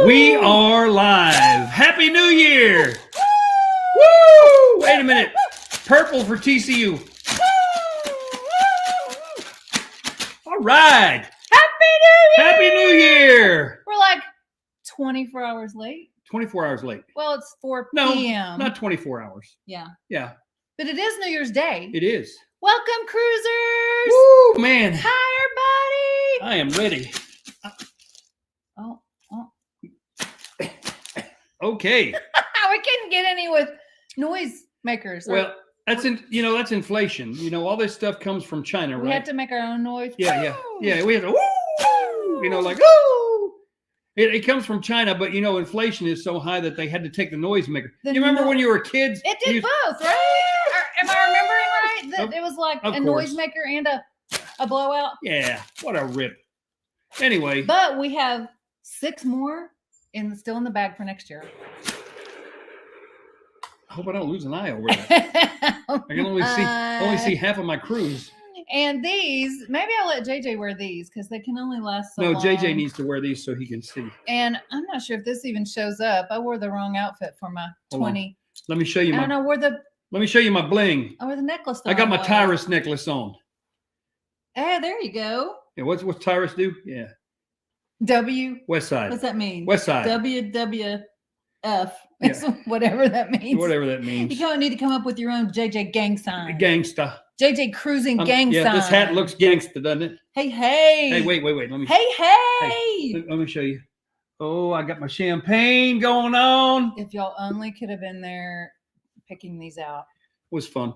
We are live. Happy New Year. Woo! Wait a minute. Purple for TCU. All right. Happy New Year. We're like 24 hours late. 24 hours late. Well, it's 4 No, p.m. not 24 hours. Yeah. Yeah. But it is New Year's Day. It is. Welcome, cruisers. Woo, man. Hi, everybody. I am ready. Oh. Okay. We couldn't get any with noise makers. Well, that's inflation. You know, all this stuff comes from China, right? We had to make our own noise. Yeah. We had to woo, like woo. It comes from China, but inflation is so high that they had to take the noisemaker. You remember when you were kids? It did both, right? Am I remembering right? That it was like a noisemaker and a blowout? Yeah. What a rip. Anyway. But we have 6 more still in the bag for next year. I hope I don't lose an eye over that. I can only see half of my cruise. And these, maybe I'll let JJ wear these because they can only last so long. No, JJ needs to wear these so he can see. And I'm not sure if this even shows up. I wore the wrong outfit for my 20. Let me show you Let me show you my bling. I wore the necklace. I got my Tyrus necklace on. Hey, there you go. Yeah, what's Tyrus do? Yeah. West Side. What's that mean? West Side. WWF. Yeah. Whatever that means. Whatever that means. You don't need to come up with your own JJ gang sign. Gangsta. JJ cruising gang sign. Yeah, this hat looks gangsta, doesn't it? Hey. Hey, wait. Let me. Hey. Let me show you. Oh, I got my champagne going on. If y'all only could have been there picking these out. It was fun.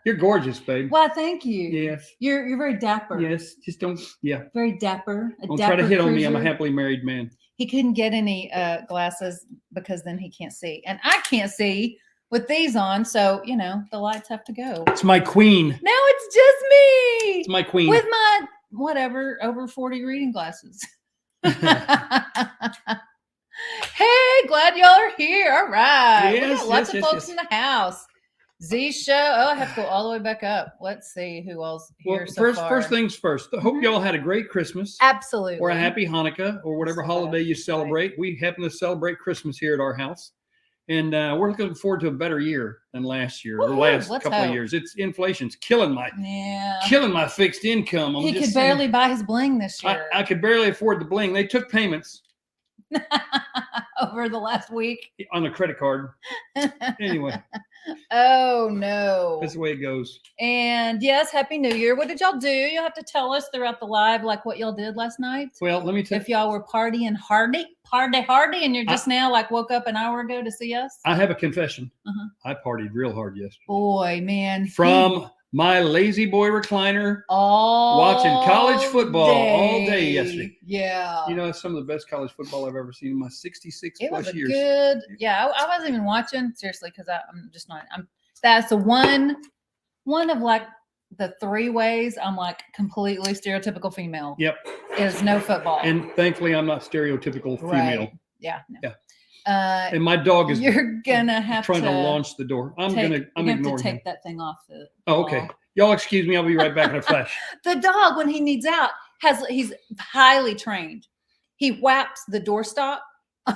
You're gorgeous, babe. Well, thank you. Yes. You're very dapper. Yes. Just don't. Yeah. Very dapper. Don't try to hit on me. I'm a happily married man. He couldn't get any glasses because then he can't see, and I can't see with these on. So the lights have to go. It's my queen. No, it's just me. It's my queen with my whatever over 40 reading glasses. Hey, glad y'all are here. All right. Yes, we got lots of folks in the house. Z show. Oh, I have to go all the way back up. Let's see who else here so far. First things first. I hope y'all had a great Christmas. Absolutely. Or a happy Hanukkah or whatever holiday you celebrate. Right. We happen to celebrate Christmas here at our house. And we're looking forward to a better year than last year. Woo-hoo, the last couple of years. Inflation's killing my fixed income. He could barely buy his bling this year. I could barely afford the bling. They took payments. Over the last week. On a credit card. Anyway. Oh, no. That's the way it goes. And yes, Happy New Year. What did y'all do? You'll have to tell us throughout the live like what y'all did last night. Well, let me tell you. If y'all were partying hardy, and you're just now like woke up an hour ago to see us. I have a confession. I partied real hard yesterday. Boy, man. From my lazy boy recliner, watching college football all day yesterday. Yeah. Some of the best college football I've ever seen in my 66 plus years. Good. Yeah, I wasn't even watching seriously because I'm just not. That's the one of like the 3 ways I'm like completely stereotypical female. Yep. Is no football. And thankfully, I'm not stereotypical female. Right. Yeah. No. Yeah. And my dog is you're gonna have trying to launch the door. I'm ignoring to take that thing off the okay. Y'all excuse me, I'll be right back in a flash. The dog, when he needs out, he's highly trained. He whaps the doorstop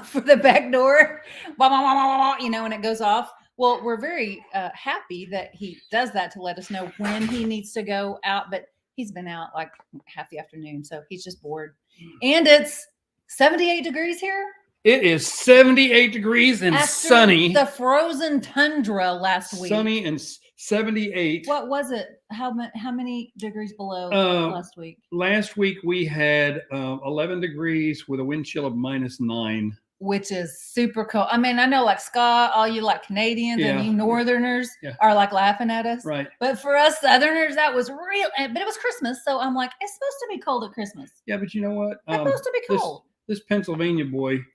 for the back door, and it goes off. Well, we're very happy that he does that to let us know when he needs to go out, but he's been out like half the afternoon, so he's just bored. And it's 78 degrees here. It is 78 degrees and after sunny. The frozen tundra last week. Sunny and 78. What was it? How many degrees below last week? Last week we had 11 degrees with a wind chill of -9. Which is super cool. I mean, I know like Scott, all you like Canadians and you Northerners are like laughing at us. Right. But for us Southerners, that was real. But it was Christmas. So I'm like, it's supposed to be cold at Christmas. Yeah, but you know what? It's supposed to be cold. This Pennsylvania boy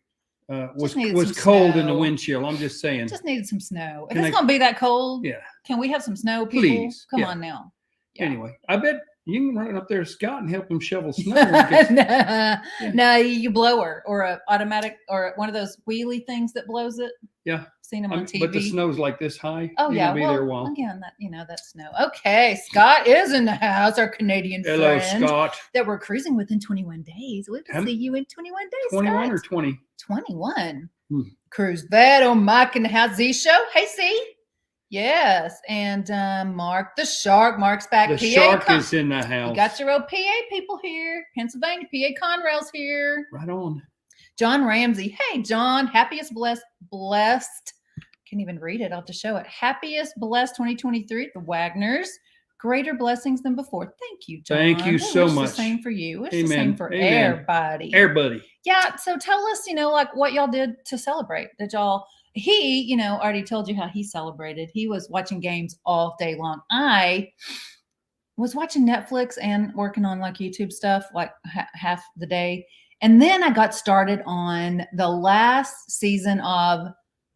was cold in the wind chill. I'm just saying. Just needed some snow. If it's going to be that cold, can we have some snow, people? Please. Come on now. Yeah. Anyway, I bet you can run up there to Scott and help him shovel snow. No, you blower or a automatic or one of those wheelie things that blows it. Yeah. Seen them on TV. But the snow's like this high. Oh You're yeah, gonna be there a while. again, that snow. Okay, Scott is in the house, our Canadian Hello, friend Scott. that we're cruising with in 21 days. We'll see you in 21 days. 21 Scott. or 20? 21. Cruise that on Mike and the House Z show. Hey, C. Yes, and Mark the Shark. Mark's back. The PA Shark is in the house. You got your old PA people here. Pennsylvania PA Conrail's here. Right on. John Ramsey. Hey, John. Happiest blessed. Can't even read it. I'll have to show it. Happiest blessed 2023 at the Wagners. Greater blessings than before. Thank you, John. Thank you so much. The same for you. It's Amen. the same for Amen. everybody. Everybody. Yeah. So tell us, like what y'all did to celebrate. Did y'all? He, already told you how he celebrated. He was watching games all day long. I was watching Netflix and working on like YouTube stuff, like half the day. And then I got started on the last season of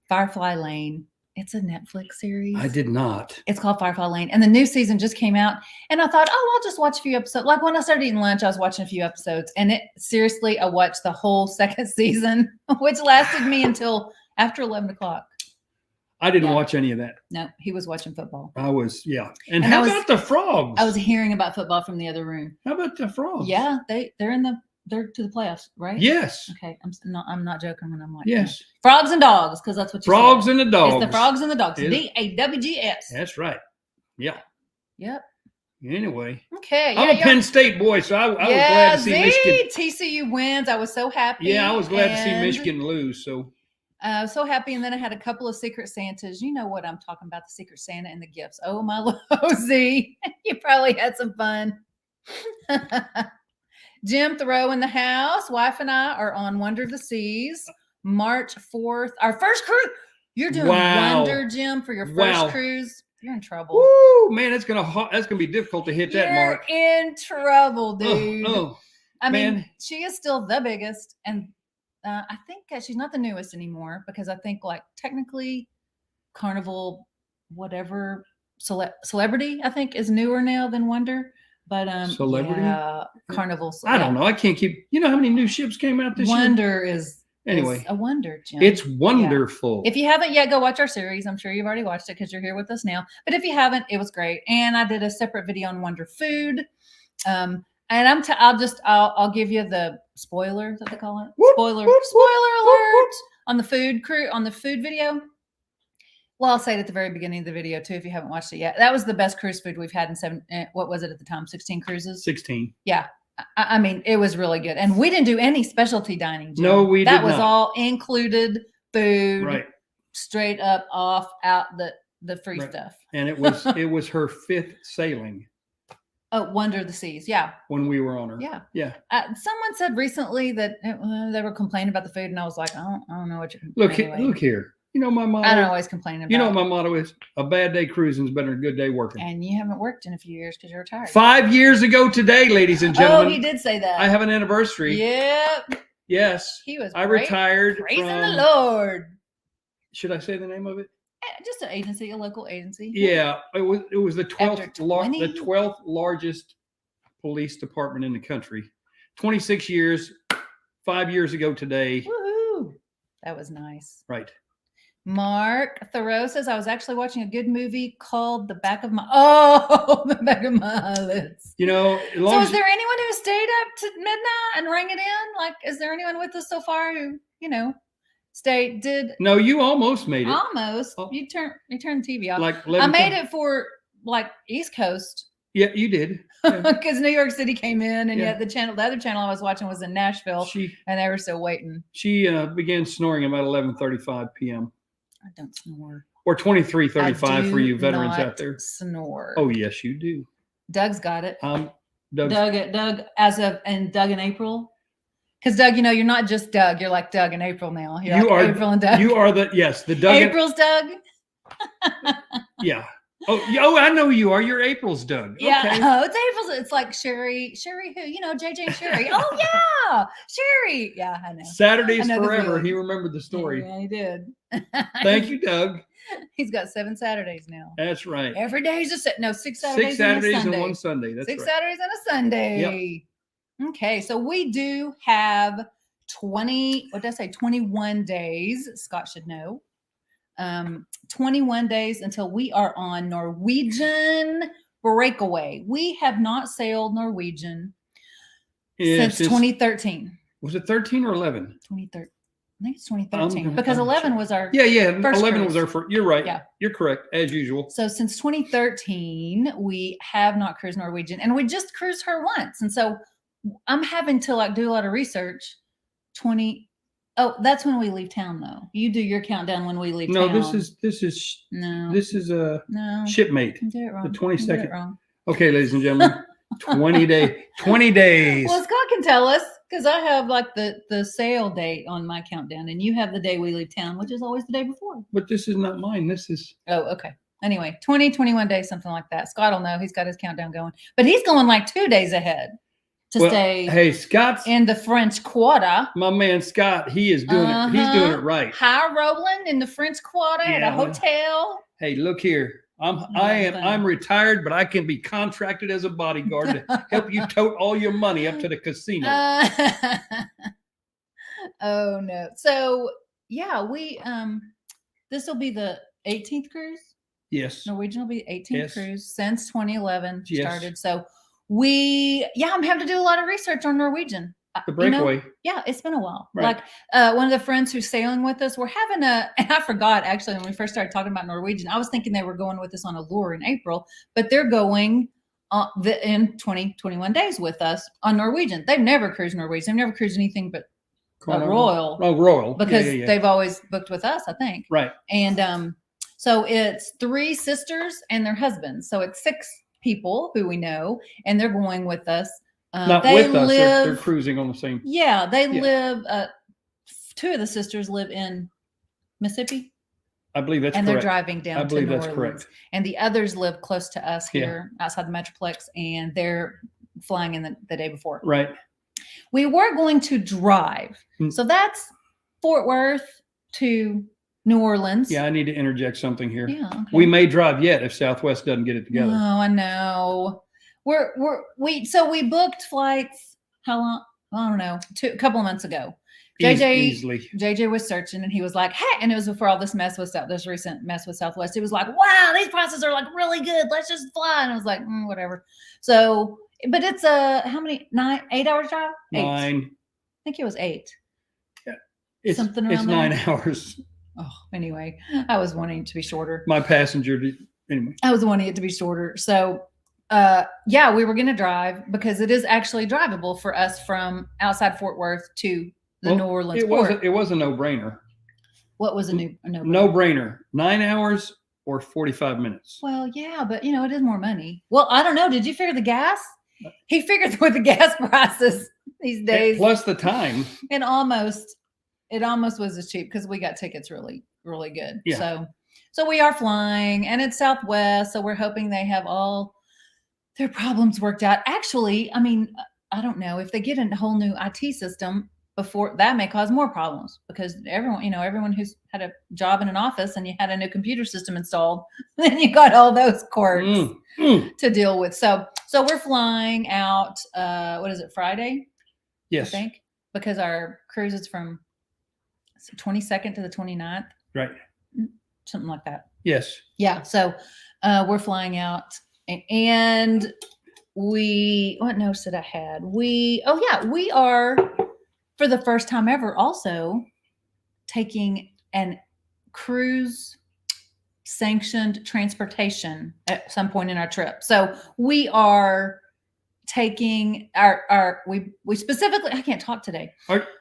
Firefly Lane. It's a Netflix series. I did not. It's called Firefly Lane. And the new season just came out. And I thought, I'll just watch a few episodes. Like when I started eating lunch, I was watching a few episodes. And seriously, I watched the whole second season, which lasted me until after 11 o'clock. I didn't watch any of that. No, he was watching football. I was, yeah. And how about the frogs? I was hearing about football from the other room. How about the frogs? Yeah, they're to the playoffs, right? Yes. Okay, I'm not joking when I'm like, yes, frogs and dogs, because that's what you frogs said. and the dogs. It's the frogs and the dogs. DAWGS. That's right. Yeah. Yep. Anyway. Okay. I'm a Penn State boy, so I was glad to see Michigan. TCU wins. I was so happy. Yeah, I was glad to see Michigan lose. So so happy. And then I had a couple of Secret Santas. You know what I'm talking about, the Secret Santa and the gifts. Oh, my Z. You probably had some fun. Jim Thoreau in the house. Wife and I are on Wonder of the Seas. March 4th. Our first cruise. You're doing Wonder, Jim, for your first cruise. You're in trouble. Woo, man, that's gonna be difficult to hit that mark. You're in trouble, dude. I mean, she is still the biggest, and I think she's not the newest anymore, because I think like technically Carnival, whatever Celebrity, I think is newer now than Wonder. But Celebrity, Carnival. I don't know. I can't keep. You know how many new ships came out this year? Wonder is a wonder, Jim. It's wonderful. Yeah. If you haven't yet, go watch our series. I'm sure you've already watched it because you're here with us now. But if you haven't, it was great. And I did a separate video on Wonder Food. And I'll give you the spoiler, is that they call it? Spoiler alert on the food video. Well, I'll say it at the very beginning of the video too, if you haven't watched it yet. That was the best cruise food we've had in what was it at the time? 16 cruises? 16. Yeah. I mean, it was really good. And we didn't do any specialty dining, Jim. No, we did not. That was all included food. Right. Straight up, out the free stuff. And it was her 5th sailing. Oh, Wonder of the Seas. Yeah. When we were on her. Yeah. Yeah. Someone said recently that they were complaining about the food, and I was like, I don't know what you're complaining Look here. You know my motto. I don't always complain about. You know what my motto is? A bad day cruising is better than a good day working. And you haven't worked in a few years because you're retired. 5 years ago today, ladies and gentlemen. Oh, he did say that. I have an anniversary. Yep. Yes. He was. I retired. Praising the Lord. Should I say the name of it? Just an agency, a local agency. Yeah, it was the 12th largest police department in the country. 26 years. 5 years ago today. Woohoo! That was nice. Right. Mark Thoreau says, I was actually watching a good movie called The Back of My Eyelids. You know, so is there anyone who stayed up to midnight and rang it in? Like, is there anyone with us so far who, No, you almost made it. Almost. Oh. You turned the TV off. Like I made it for like East Coast. Yeah, you did. Because New York City came in, and yet the other channel I was watching was in Nashville, and they were still waiting. She began snoring about 11:35 p.m. I don't snore. Or 23:35 for you veterans out there. Snore. Oh yes, you do. Doug's got it. Doug in April. Because Doug, you're not just Doug. You're like Doug in April now. You are April and Doug. You are the Doug. April's Doug. Yeah. Oh, I know who you are. You're April's Doug. Yeah. Okay. Oh, it's April's. It's like Sherry who? JJ and Sherry. Oh yeah, Sherry. Yeah, I know. Saturdays forever. He remembered the story. Yeah, he did. Thank you, Doug. He's got 7 Saturdays now. That's right. Every day is 6 Saturdays. 6 Saturdays and 1 Sunday. That's 6 right. Saturdays and a Sunday. Yep. Okay, so we do have 21 days. Scott should know. 21 days until we are on Norwegian breakaway. We have not sailed Norwegian since 2013. Was it 13 or 11? 2013. I think it's 2013 because 11 was our yeah. first 11 cruise. was our first. You're right. Yeah. You're correct as usual. So since 2013, we have not cruised Norwegian, and we just cruised her once. And so I'm having to like do a lot of research. Oh, that's when we leave town, though. You do your countdown when we leave town. No, this is a shipmate. You did it wrong. The You did 22nd. it wrong. Okay, ladies and gentlemen, 20 days. Well, Scott can tell us because I have like the sail date on my countdown, and you have the day we leave town, which is always the day before. But this is not mine. This is. Oh, okay. Anyway, 21 days, something like that. Scott will know. He's got his countdown going, but he's going like 2 days ahead to stay. Hey, Scott's in the French Quarter. My man Scott, he is doing it. He's doing it right. High rolling in the French Quarter at a hotel. Hey, look here. I'm retired, but I can be contracted as a bodyguard to help you tote all your money up to the casino. Oh no. So yeah, we this will be the 18th cruise. Yes. Norwegian will be 18th Yes. cruise since 2011 Yes. started. So I'm having to do a lot of research on Norwegian. The breakaway. Yeah, it's been a while. Right. Like one of the friends who's sailing with us, we're having and I forgot actually when we first started talking about Norwegian, I was thinking they were going with us on Allure in April, but they're going in 21 days with us on Norwegian. They've never cruised Norwegian. They've never cruised anything but Royal. Oh, Royal. Because they've always booked with us, I think. Right. And so it's 3 sisters and their husbands. So it's 6 people who we know, and they're going with us. Not with us. They're cruising on the same. Yeah, they live. 2 of the sisters live in Mississippi. I believe that's and correct. They're driving down. I believe to New that's Orleans. correct. And the others live close to us here outside the Metroplex, and they're flying in the day before. Right. We were going to drive, so that's Fort Worth to New Orleans. Yeah, I need to interject something here. Yeah, okay. We may drive yet if Southwest doesn't get it together. Oh, I know. We booked flights. How long? I don't know. A couple of months ago. JJ was searching, and he was like, "Hey!" And it was before all this recent mess with Southwest. He was like, "Wow, these prices are like really good. Let's just fly." And I was like, "Whatever." So, but it's how many 8 hours drive? 8. 9. I think it was 8. Yeah, it's something around it's 9 hours. Oh, anyway, I was wanting it to be shorter. My passenger did anyway. I was wanting it to be shorter. So, we were going to drive because it is actually drivable for us from outside Fort Worth to the New Orleans port. It was a no-brainer. What was a no-brainer? No-brainer. 9 hours or 45 minutes. Well, yeah, but it is more money. Well, I don't know. Did you figure the gas? He figured with the gas prices these days. Plus the time. It almost was as cheap because we got tickets really, really good. Yeah. So we are flying, and it's Southwest, so we're hoping they have all their problems worked out. Actually, I mean, I don't know if they get a whole new IT system before that may cause more problems because everyone who's had a job in an office and you had a new computer system installed, then you got all those quirks to deal with. So we're flying out. What is it? Friday? Yes. I think because our cruise is from 22nd to the 29th. Right. Something like that. Yes. Yeah. So we're flying out, and what notes did I had? We are for the first time ever also taking an cruise sanctioned transportation at some point in our trip. So we are taking we specifically, I can't talk today.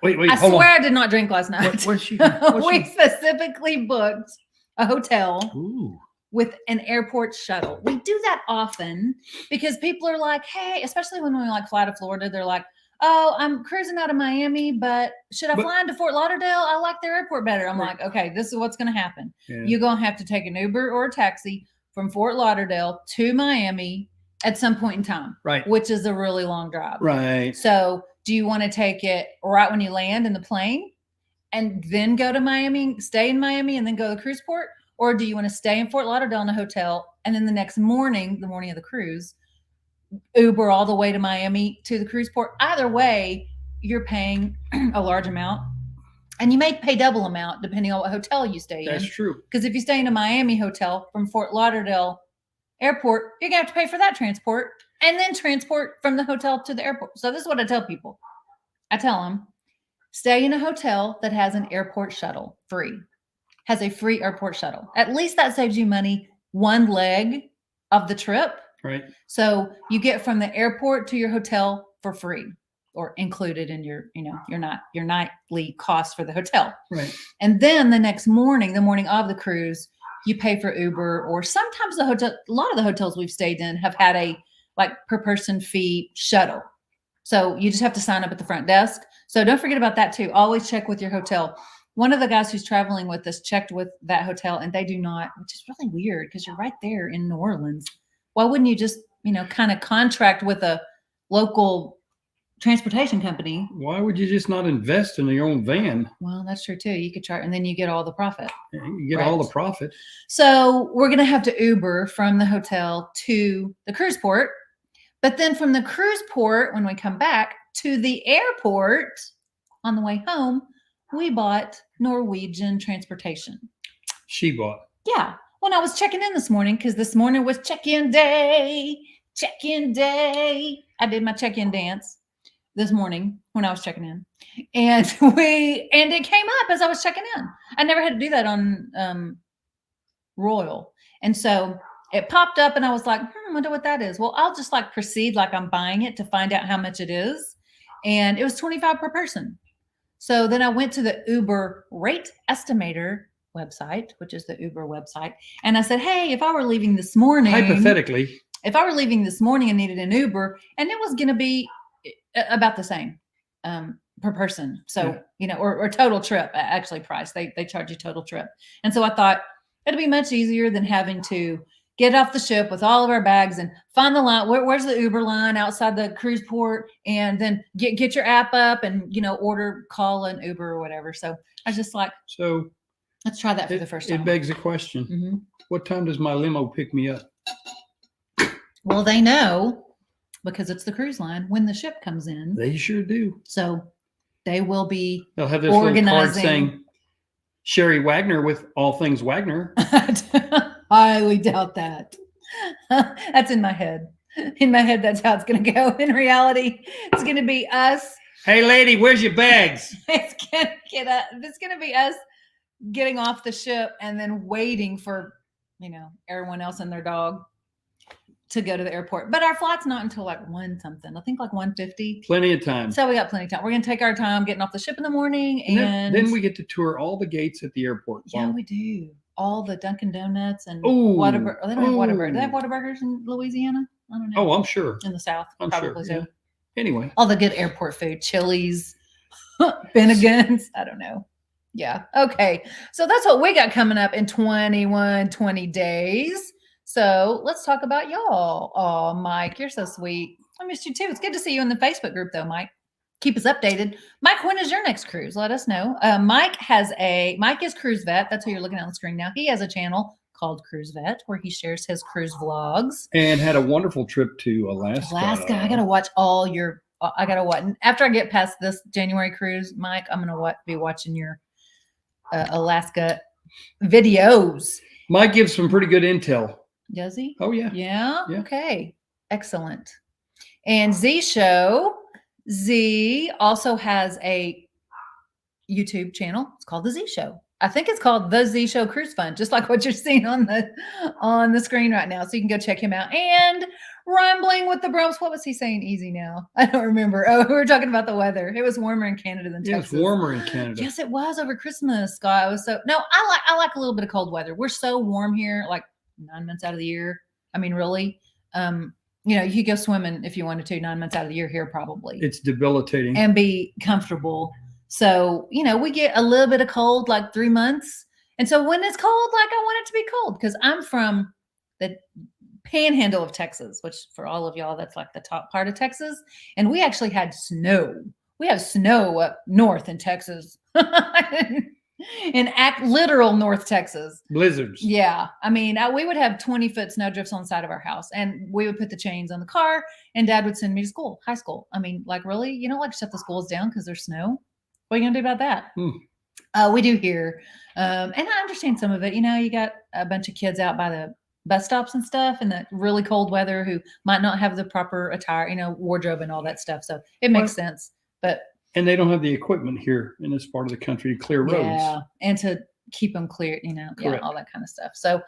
Wait, I swear I did not drink last night. We specifically booked a hotel with an airport shuttle. We do that often because people are like, hey, especially when we fly to Florida, they're like, oh, I'm cruising out of Miami, but should I fly into Fort Lauderdale? I like their airport better. I'm like, okay, this is what's going to happen. Yeah. You're going to have to take an Uber or a taxi from Fort Lauderdale to Miami at some point in time, right? Which is a really long drive, right? So do you want to take it right when you land in the plane and then go to Miami, stay in Miami, and then go to the cruise port? Or do you want to stay in Fort Lauderdale in a hotel and then the next morning, the morning of the cruise, Uber all the way to Miami to the cruise port? Either way, you're paying a large amount And you may pay double amount depending on what hotel you stay in. That's true. Because if you stay in a Miami hotel from Fort Lauderdale airport, you're going to have to pay for that transport and then transport from the hotel to the airport. So this is what I tell people. I tell them, stay in a hotel that has an airport shuttle free, has a free airport shuttle. At least that saves you money one leg of the trip. Right. So you get from the airport to your hotel for free or included in your, your nightly cost for the hotel. Right. And then the next morning, the morning of the cruise, you pay for Uber, or sometimes a lot of the hotels we've stayed in have had a like per person fee shuttle. So you just have to sign up at the front desk. So don't forget about that too. Always check with your hotel. One of the guys who's traveling with us checked with that hotel and they do not, which is really weird because you're right there in New Orleans. Why wouldn't you just, kind of contract with a local transportation company? Why would you just not invest in your own van? Well, that's true too. You could charge and then you get all the profit. You get all the profit. So we're going to have to Uber from the hotel to the cruise port. But then from the cruise port, when we come back to the airport on the way home, we bought Norwegian transportation. She bought. Yeah. When I was checking in this morning, because this morning was check-in day. I did my check-in dance this morning when I was checking in. And it came up as I was checking in. I never had to do that on Royal. And so it popped up and I was like, I wonder what that is. Well, I'll just like proceed like I'm buying it to find out how much it is. And it was $25 per person. So then I went to the Uber rate estimator website, which is the Uber website. And I said, hey, if I were leaving this morning, hypothetically, if I were leaving this morning and needed an Uber, and it was going to be about the same per person. So, or total trip, actually price. They charge you total trip. And so I thought it'd be much easier than having to get off the ship with all of our bags and find the line. Where's the Uber line outside the cruise port? And then get your app up and, call an Uber or whatever. So I was just like, so let's try that for the first time. It begs a question. Mm-hmm. What time does my limo pick me up? Well, they know because it's the cruise line when the ship comes in. They sure do. So they will be They'll have this little card saying Sherry Wagner with all things Wagner. Highly doubt that. That's in my head. In my head, that's how it's going to go. In reality, it's going to be us. Hey, lady, where's your bags? It's going to be us getting off the ship and then waiting for, everyone else and their dog to go to the airport. But our flight's not until like 1 something. I think like 1:50. Plenty of time. So we got plenty of time. We're going to take our time getting off the ship in the morning. And then we get to tour all the gates at the airport. Yeah, we do. All the Dunkin' Donuts and Whataburger. They don't have Whataburger. Do they have Whataburgers in Louisiana? I don't know. Oh, I'm sure. In the South, I'm probably sure. so. Yeah. Anyway. All the good airport food, Chili's, Bennigan's. I don't know. Yeah. Okay. So that's what we got coming up in 20 days. So let's talk about y'all. Oh, Mike, you're so sweet. I missed you too. It's good to see you in the Facebook group though, Mike. Keep us updated. Mike, when is your next cruise? Let us know. Mike is Cruise Vet. That's who you're looking at on the screen now. He has a channel called Cruise Vet where he shares his cruise vlogs. And had a wonderful trip to Alaska. I got to watch after I get past this January cruise, Mike, I'm going to be watching your Alaska videos. Mike gives some pretty good intel. Does he? Oh, yeah. Yeah? Okay. Excellent. And Z also has a YouTube channel. It's called The Z Show. I think it's called The Z Show Cruise Fun, just like what you're seeing on the screen right now. So you can go check him out. And Rambling with the Brumps. What was he saying? Easy now. I don't remember. Oh, we were talking about the weather. It was warmer in Canada than Texas. It's warmer in Canada. Yes, it was over Christmas, Scott. I like a little bit of cold weather. We're so warm here, like 9 months out of the year. I mean, really. You could go swimming if you wanted to 9 months out of the year here, probably. It's debilitating. And be comfortable. So, we get a little bit of cold, like 3 months. And so when it's cold, like I want it to be cold because I'm from the panhandle of Texas, which for all of y'all, that's like the top part of Texas. And we actually had snow. We have snow up north in Texas. In literal North Texas. Blizzards. Yeah. I mean, we would have 20-foot snow drifts on the side of our house and we would put the chains on the car and Dad would send me to high school. I mean, like really, shut the schools down because there's snow. What are you going to do about that? We do here. And I understand some of it. You got a bunch of kids out by the bus stops and stuff in the really cold weather who might not have the proper attire, wardrobe and all that stuff. So it makes sense. But and they don't have the equipment here in this part of the country to clear roads. Yeah, and to keep them clear, all that kind of stuff. So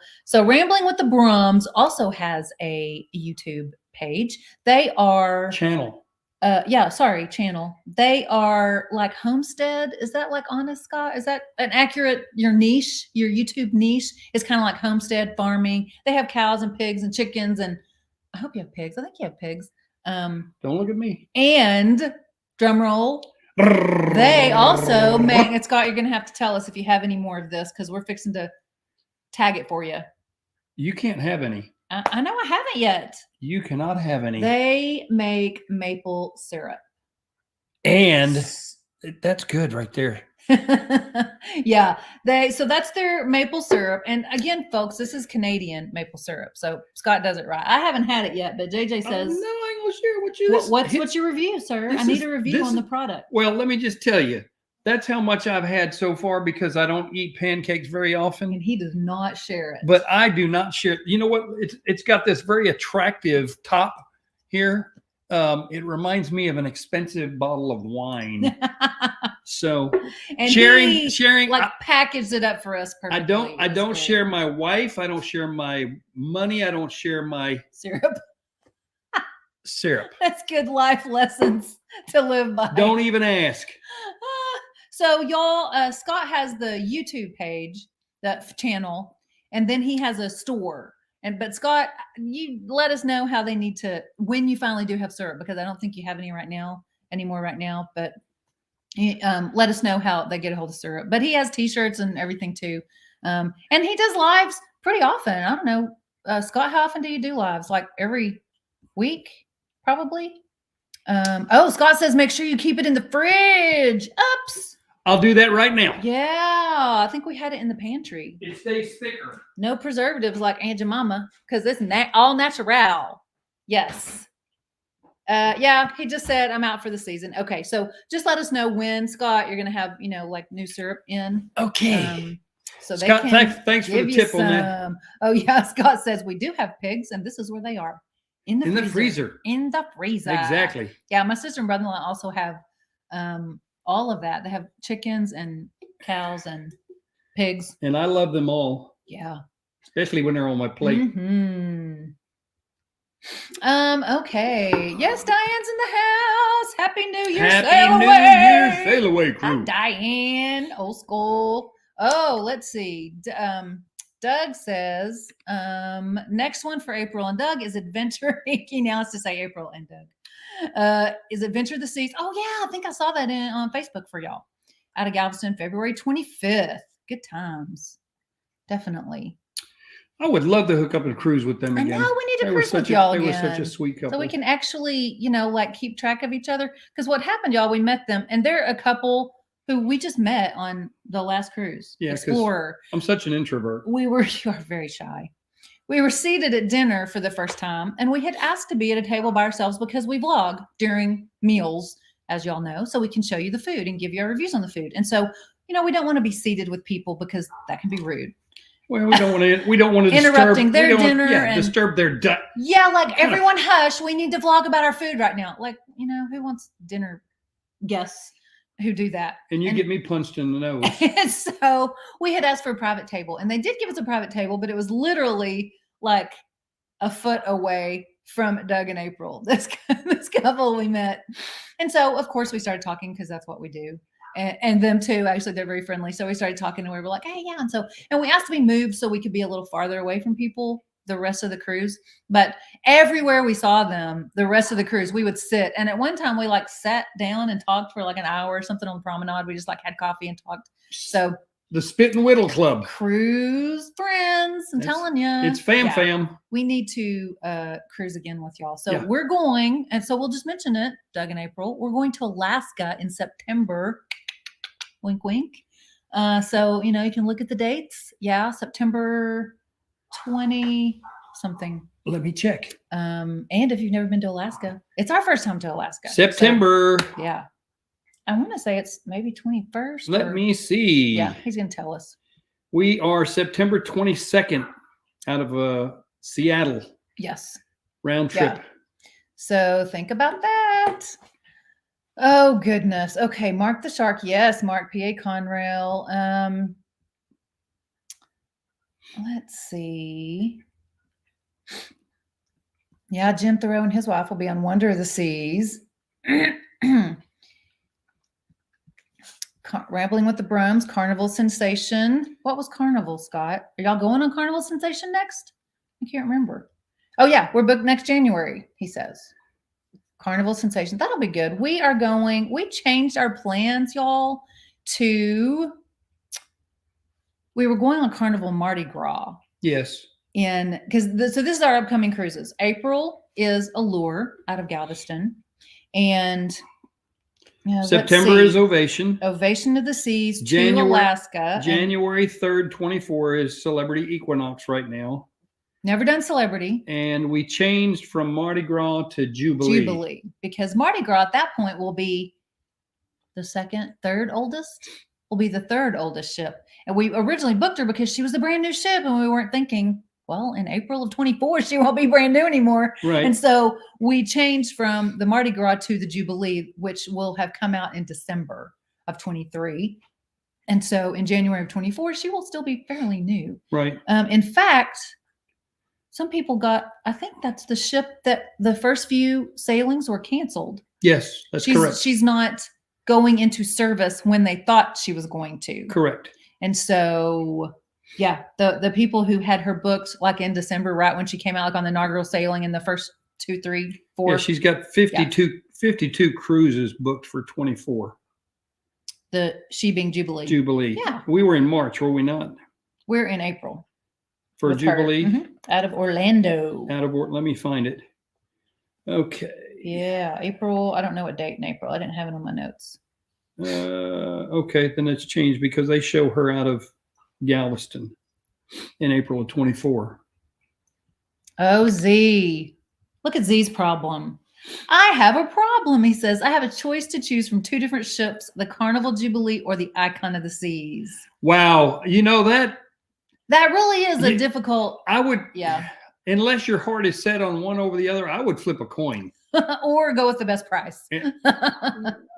Rambling with the Brums also has a YouTube page. They are Channel. Channel. They are like homestead. Is that like honest, Scott? Is that an accurate, your YouTube niche is kind of like homestead farming. They have cows and pigs and chickens, and I hope you have pigs. I think you have pigs. Don't look at me. And drum roll. They also make, and Scott, you're going to have to tell us if you have any more of this because we're fixing to tag it for you. You can't have any. I know I haven't yet. You cannot have any. They make maple syrup. And that's good right there. Yeah. So that's their maple syrup. And again, folks, this is Canadian maple syrup. So Scott does it right. I haven't had it yet, but JJ says, no, I ain't gonna share with you. What's your review, sir? I need a review on the product. Well, let me just tell you, that's how much I've had so far because I don't eat pancakes very often. And he does not share it. But I do not share. You know what? It's got this very attractive top here. It reminds me of an expensive bottle of wine. So and sharing like packaged it up for us perfectly. I don't share my wife. I don't share my money. I don't share my syrup. That's good life lessons to live by. Don't even ask. So y'all, Scott has the YouTube page, that channel, and then he has a store. But Scott, you let us know how they need to, when you finally do have syrup, because I don't think you have any anymore right now, but let us know how they get a hold of syrup. But he has t-shirts and everything too. And he does lives pretty often. I don't know. Scott, how often do you do lives? Like every week, probably? Scott says, make sure you keep it in the fridge. Oops. I'll do that right now. Yeah, I think we had it in the pantry. It stays thicker. No preservatives like Aunt Jemima, because it's all natural. Yes. Yeah, he just said, I'm out for the season. Okay, so just let us know when, Scott, you're going to have, like new syrup in. Okay. So Scott, they can thanks for the tip on that. Oh, yeah, Scott says we do have pigs, and this is where they are. In the freezer. In the freezer. Exactly. Yeah, my sister and brother-in-law also have all of that. They have chickens and cows and pigs. And I love them all. Yeah. Especially when they're on my plate. Mm-hmm. Okay. Yes, Diane's in the house. Happy New Year. Happy New Year. Sail away, crew. I'm Diane. Old school. Oh, let's see. Doug says, next one for April and Doug is Adventure. He now has to say April and Doug. Is Adventure the Seas. Oh, yeah. I think I saw that on Facebook for y'all. Out of Galveston, February 25th. Good times. Definitely. I would love to hook up and cruise with them again. I know. We need to cruise with y'all again. They were such a sweet couple. So we can actually, keep track of each other. Because what happened, y'all, we met them. And they're a couple who we just met on the last cruise. Yeah, Explorer. I'm such an introvert. You are very shy. We were seated at dinner for the first time, and we had asked to be at a table by ourselves because we vlog during meals, as y'all know, so we can show you the food and give you our reviews on the food. And so, we don't want to be seated with people because that can be rude. Well, we don't want to interrupting their dinner and disturb their Yeah, like everyone hush. We need to vlog about our food right now. Like, who wants dinner guests who do that? And you get me punched in the nose. So we had asked for a private table, and they did give us a private table, but it was literally like a foot away from Doug and April, this couple we met. And so, of course, we started talking because that's what we do. And them too, actually, they're very friendly. So we started talking and we were like, hey, yeah. And we asked to be moved so we could be a little farther away from people the rest of the cruise. But everywhere we saw them, the rest of the cruise, we would sit. And at one time we sat down and talked for an hour or something on the promenade. We just had coffee and talked. So the Spit and Whittle Club. Cruise friends. I'm telling you. It's fam. We need to cruise again with y'all. So we're going, and so we'll just mention it, Doug and April. We're going to Alaska in September. Wink, wink. So, you can look at the dates. Yeah, September 20 something. Let me check. And if you've never been to Alaska, it's our first time to Alaska. September. So, yeah. I want to say it's maybe 21st. Let me see. Yeah, he's going to tell us. We are September 22nd out of Seattle. Yes. Round trip. Yeah. So think about that. Oh, goodness. Okay. Mark the Shark. Yes. Mark PA Conrail. Let's see. Yeah. Jim Thoreau and his wife will be on Wonder of the Seas. Rambling with the Brums, Carnival Sensation. What was Carnival, Scott? Are y'all going on Carnival Sensation next? I can't remember. Oh, yeah. We're booked next January, he says. Carnival Sensation. That'll be good. We are going. We changed our plans, y'all, to. We were going on Carnival Mardi Gras. Yes. So this is our upcoming cruises. April is Allure out of Galveston. And September is Ovation. Ovation of the Seas to Alaska. January 3rd, 24 is Celebrity Equinox right now. Never done Celebrity. And we changed from Mardi Gras to Jubilee. Jubilee. Because Mardi Gras at that point will be the third oldest. Will be the third oldest ship. And we originally booked her because she was a brand new ship and we weren't thinking, well, in April of 24, she won't be brand new anymore. Right. And so we changed from the Mardi Gras to the Jubilee, which will have come out in December of 23. And so in January of 24, she will still be fairly new. Right. In fact, some people I think that's the ship that the first few sailings were canceled. Yes, that's correct. She's not going into service when they thought she was going to. Correct. And so, yeah, the people who had her booked like in December, right when she came out, like on the inaugural sailing in the first 2, 3, 4. Yeah, she's got 52 cruises booked for 24. She being Jubilee. Jubilee. Yeah. We were in March, were we not? We're in April. For Jubilee? Mm-hmm. Out of Orlando. Let me find it. Okay. Yeah, April. I don't know what date in April. I didn't have it on my notes. Okay, then it's changed because they show her out of Galveston in April of 24. Oh, Z. Look at Z's problem. I have a problem, he says. I have a choice to choose from 2 different ships, the Carnival Jubilee or the Icon of the Seas. Wow. You know that really is a difficult. I would. Yeah. Unless your heart is set on one over the other, I would flip a coin. Or go with the best price. Yeah.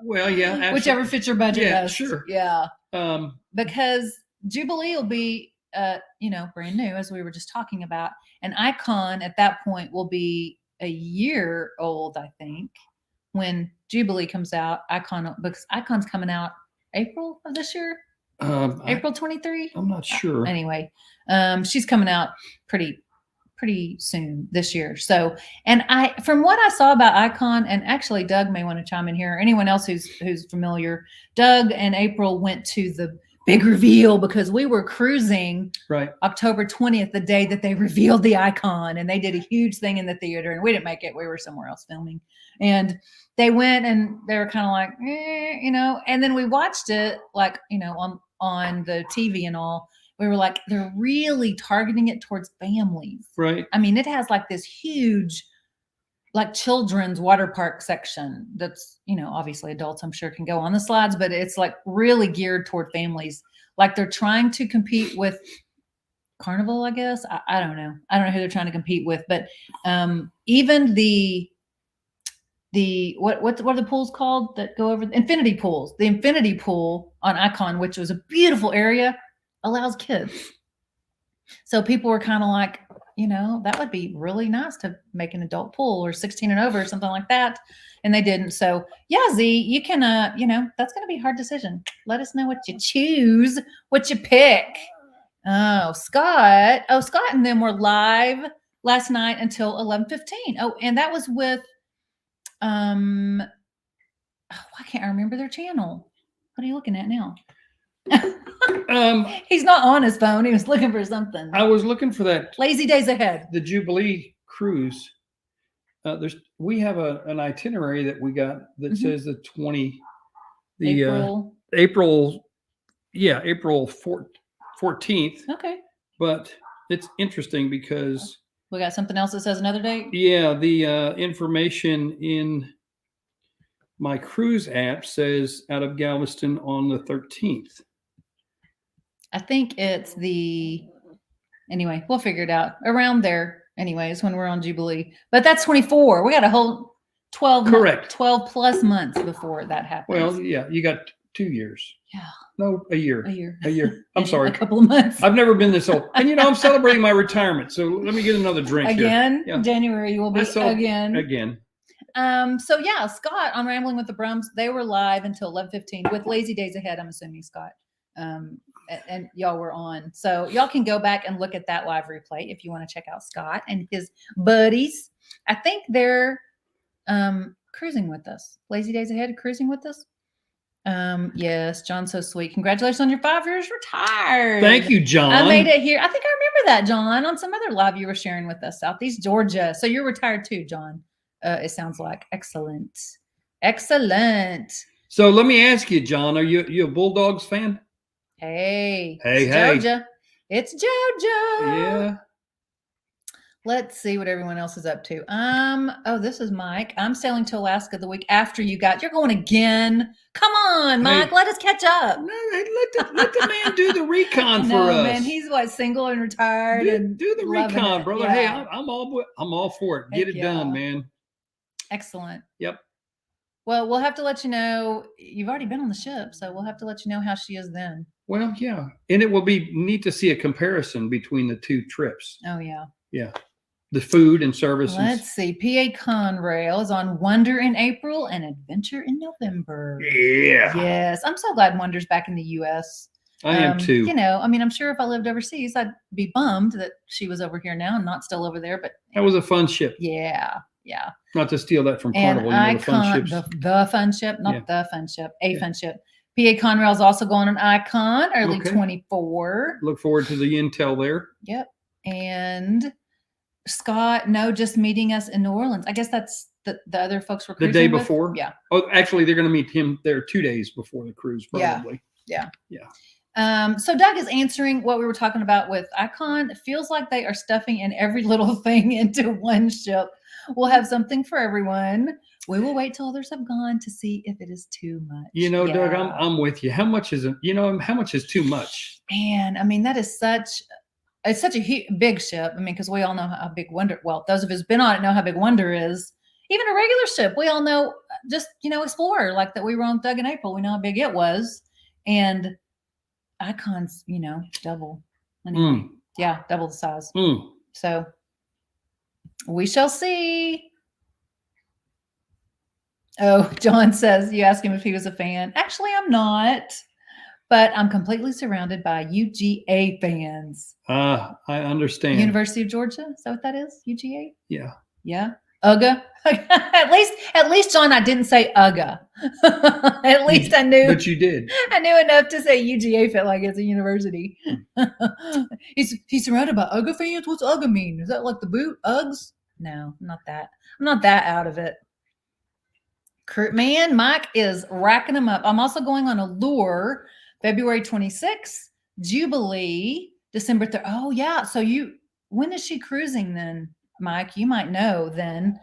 Well, yeah. Absolutely. Whichever fits your budget best. Sure. Yeah. Because Jubilee will be, brand new, as we were just talking about. An Icon at that point will be a year old, I think, when Jubilee comes out. Because Icon's coming out April of this year. April 23. I'm not sure. Anyway, she's coming out pretty soon this year. So, and from what I saw about Icon, and actually Doug may want to chime in here, or anyone else who's familiar, Doug and April went to the big reveal because we were cruising October 20th, the day that they revealed the Icon, and they did a huge thing in the theater, and we didn't make it. We were somewhere else filming, and they went and they were kind of like, and then we watched it like, on the TV and all. We were like, they're really targeting it towards families. Right. I mean, it has like this huge, like children's water park section that's, obviously adults I'm sure can go on the slides, but it's like really geared toward families. Like they're trying to compete with Carnival, I guess. I don't know. I don't know who they're trying to compete with, but even the what are the pools called that go over? Infinity pools. The infinity pool on Icon, which was a beautiful area, allows kids. So people were kind of like, that would be really nice to make an adult pool or 16 and over or something like that. And they didn't. So yeah, Z, you can, that's going to be a hard decision. Let us know what you choose, what you pick. Scott and them were live last night until 11:15. Oh, and that was with, why can't I remember their channel? What are you looking at now? He's not on his phone. He was looking for something. I was looking for that. Lazy days ahead. The Jubilee cruise. We have an itinerary that we got that says the April 14th. Okay. But it's interesting because we got something else that says another date. Yeah, the information in My cruise app says out of Galveston on the 13th. I think it's anyway, we'll figure it out around there anyways when we're on Jubilee. But that's 24. We got a whole 12 Correct. 12 plus months before that happens. Well, yeah, you got 2 years. Yeah. No, a year. A year. A year. I'm sorry. A couple of months. I've never been this old. And I'm celebrating my retirement. So let me get another drink Again, here. Yeah. January you will be again. Again. So yeah, Scott on Rambling with the Brums, they were live until 11:15 with Lazy Days Ahead, I'm assuming, Scott. And y'all were on. So y'all can go back and look at that live replay if you want to check out Scott and his buddies. I think they're cruising with us. Lazy Days Ahead cruising with us. Yes, John's so sweet. Congratulations on your 5 years retired. Thank you, John. I made it here. I think I remember that, John, on some other live you were sharing with us, Southeast Georgia. So you're retired too, John. It sounds like excellent. So let me ask you, John, are you a Bulldogs fan? Hey, hey. Georgia. It's Georgia. Yeah. Let's see what everyone else is up to. Oh, this is Mike. I'm sailing to Alaska the week after you got. You're going again. Come on, Mike. Hey, let us catch up. No, let the man do the recon for us. Man, he's single and retired. Do the recon, brother. Yeah. Hey, I'm all for it. Get it done, man. Excellent. Yep. Well, we'll have to let you know. You've already been on the ship, so we'll have to let you know how she is then. Well, yeah. And it will be neat to see a comparison between the 2 trips. Oh, yeah. Yeah. The food and services. Let's see. PA Conrail is on Wonder in April and Adventure in November. Yeah. Yes. I'm so glad Wonder's back in the U.S. I am too. I'm sure if I lived overseas, I'd be bummed that she was over here now and not still over there. But that was a fun ship. Yeah. Yeah. Not to steal that from And Carnival. Icon, the fun ship, not the fun ship, fun ship. PA Conrail is also going on Icon early 24. Look forward to the intel there. Yep. And Scott, just meeting us in New Orleans. I guess that's the other folks were cruising the day with? before. Yeah. Oh, actually, they're going to meet him there 2 days before the cruise, probably. Yeah. So Doug is answering what we were talking about with Icon. It feels like they are stuffing in every little thing into one ship. We'll have something for everyone. We will wait till others have gone to see if it is too much. Doug, I'm with you. How much is it? How much is too much? Man, that is such a big ship. Because we all know how big Wonder, those of us who've been on it know how big Wonder is. Even a regular ship, we all know, just, Explorer, like that we were on Doug in April. We know how big it was. And Icon's, double. Anyway, double the size. So we shall see. Oh, John says, you asked him if he was a fan. Actually, I'm not, but I'm completely surrounded by UGA fans. I understand. University of Georgia. Is that what that is? UGA? Yeah. Yeah. UGA. at least, John, I didn't say UGA. At least I knew. But you did. I knew enough to say UGA felt like it's a university. He's surrounded by UGA fans. What's UGA mean? Is that like the boot? Uggs? No, not that. I'm not that out of it. Man, Mike is racking them up. I'm also going on Allure, February 26th, Jubilee, December 3rd. Oh, yeah. So when is she cruising then, Mike? You might know then,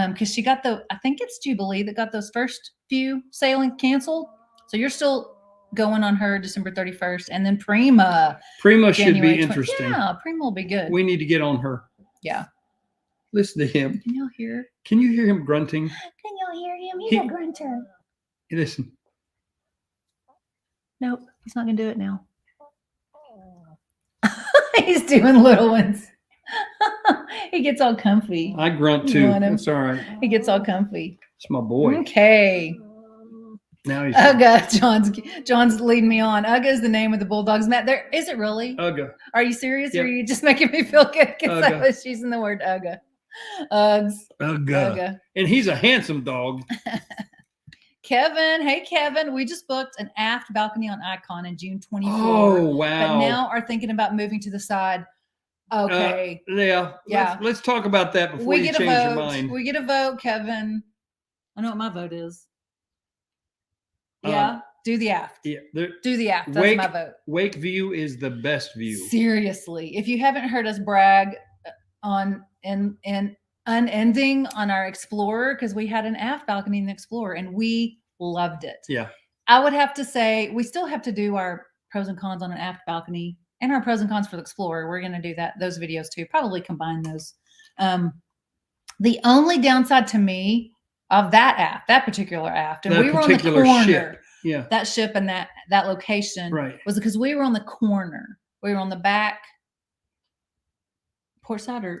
because she got I think it's Jubilee that got those first few sailing canceled. So you're still going on her December 31st. And then Prima. Prima should be interesting. Yeah, Prima will be good. We need to get on her. Yeah. Listen to him. Can y'all hear? Can you hear him grunting? Can y'all hear him? He's a grunter. Listen. Nope, he's not going to do it now. He's doing little ones. He gets all comfy. I grunt too. It's all right. He gets all comfy. It's my boy. Okay. Now he's Ugga. John's leading me on. Ugga is the name of the Bulldogs. Matt, is it really? Ugga. Are you serious? Yep. Or are you just making me feel good because I was using the word Ugga? Uggs. Ugga. And he's a handsome dog. Kevin. Hey, Kevin. We just booked an aft balcony on Icon in June 24. Oh, wow. But now are thinking about moving to the side. Okay. Yeah. Let's talk about that before you change your mind. We get a vote, Kevin. I know what my vote is. Yeah. Do the aft. Yeah. Do the aft. That's my vote. Wake view is the best view. Seriously. If you haven't heard us brag unending on our Explorer because we had an aft balcony in the Explorer and we loved it. Yeah. I would have to say we still have to do our pros and cons on an aft balcony and our pros and cons for the Explorer. We're going to do those videos too. Probably combine those. The only downside to me of that particular aft, and That we were on the particular corner. ship. Yeah. That ship and that location Right. was because we were on the corner. We were on the back port side or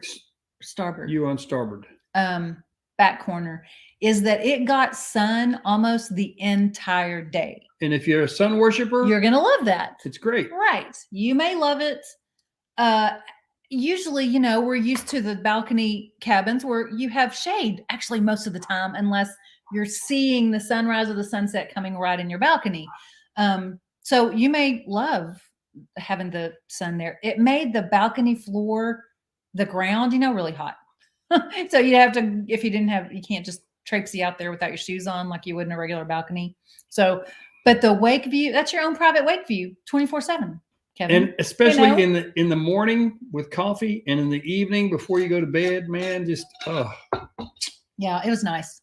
starboard. You on starboard. Back corner. Is that it got sun almost the entire day. And if you're a sun worshiper, You're gonna love that. it's great. Right. You may love it. Usually, we're used to the balcony cabins where you have shade actually most of the time, unless you're seeing the sunrise or the sunset coming right in your balcony. So you may love having the sun there. It made the balcony floor, the ground, really hot. So you'd have to, if you can't just traipsy out there without your shoes on like you would in a regular balcony. So, but the wake view, that's your own private wake view 24/7. Kevin. And especially in the morning with coffee and in the evening before you go to bed, man, just yeah, it was nice.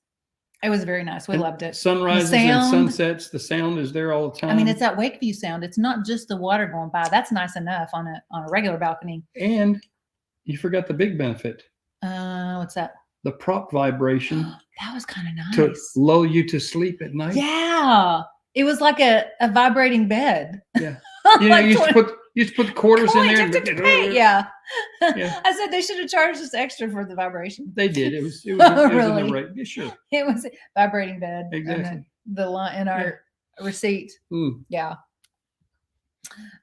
It was very nice. We loved it. Sunrises and sunsets, the sound is there all the time. I mean, it's that wake view sound. It's not just the water going by. That's nice enough on a regular balcony. And you forgot the big benefit. What's that? The prop vibration. That was kind of nice. To lull you to sleep at night. Yeah. It was like a vibrating bed. Yeah. You used to put the quarters in there. Yeah. I said they should have charged us extra for the vibration. They did. It was really? in the right. Yeah, sure. It was a vibrating bed. Exactly. The line in our receipt. Mm. Yeah.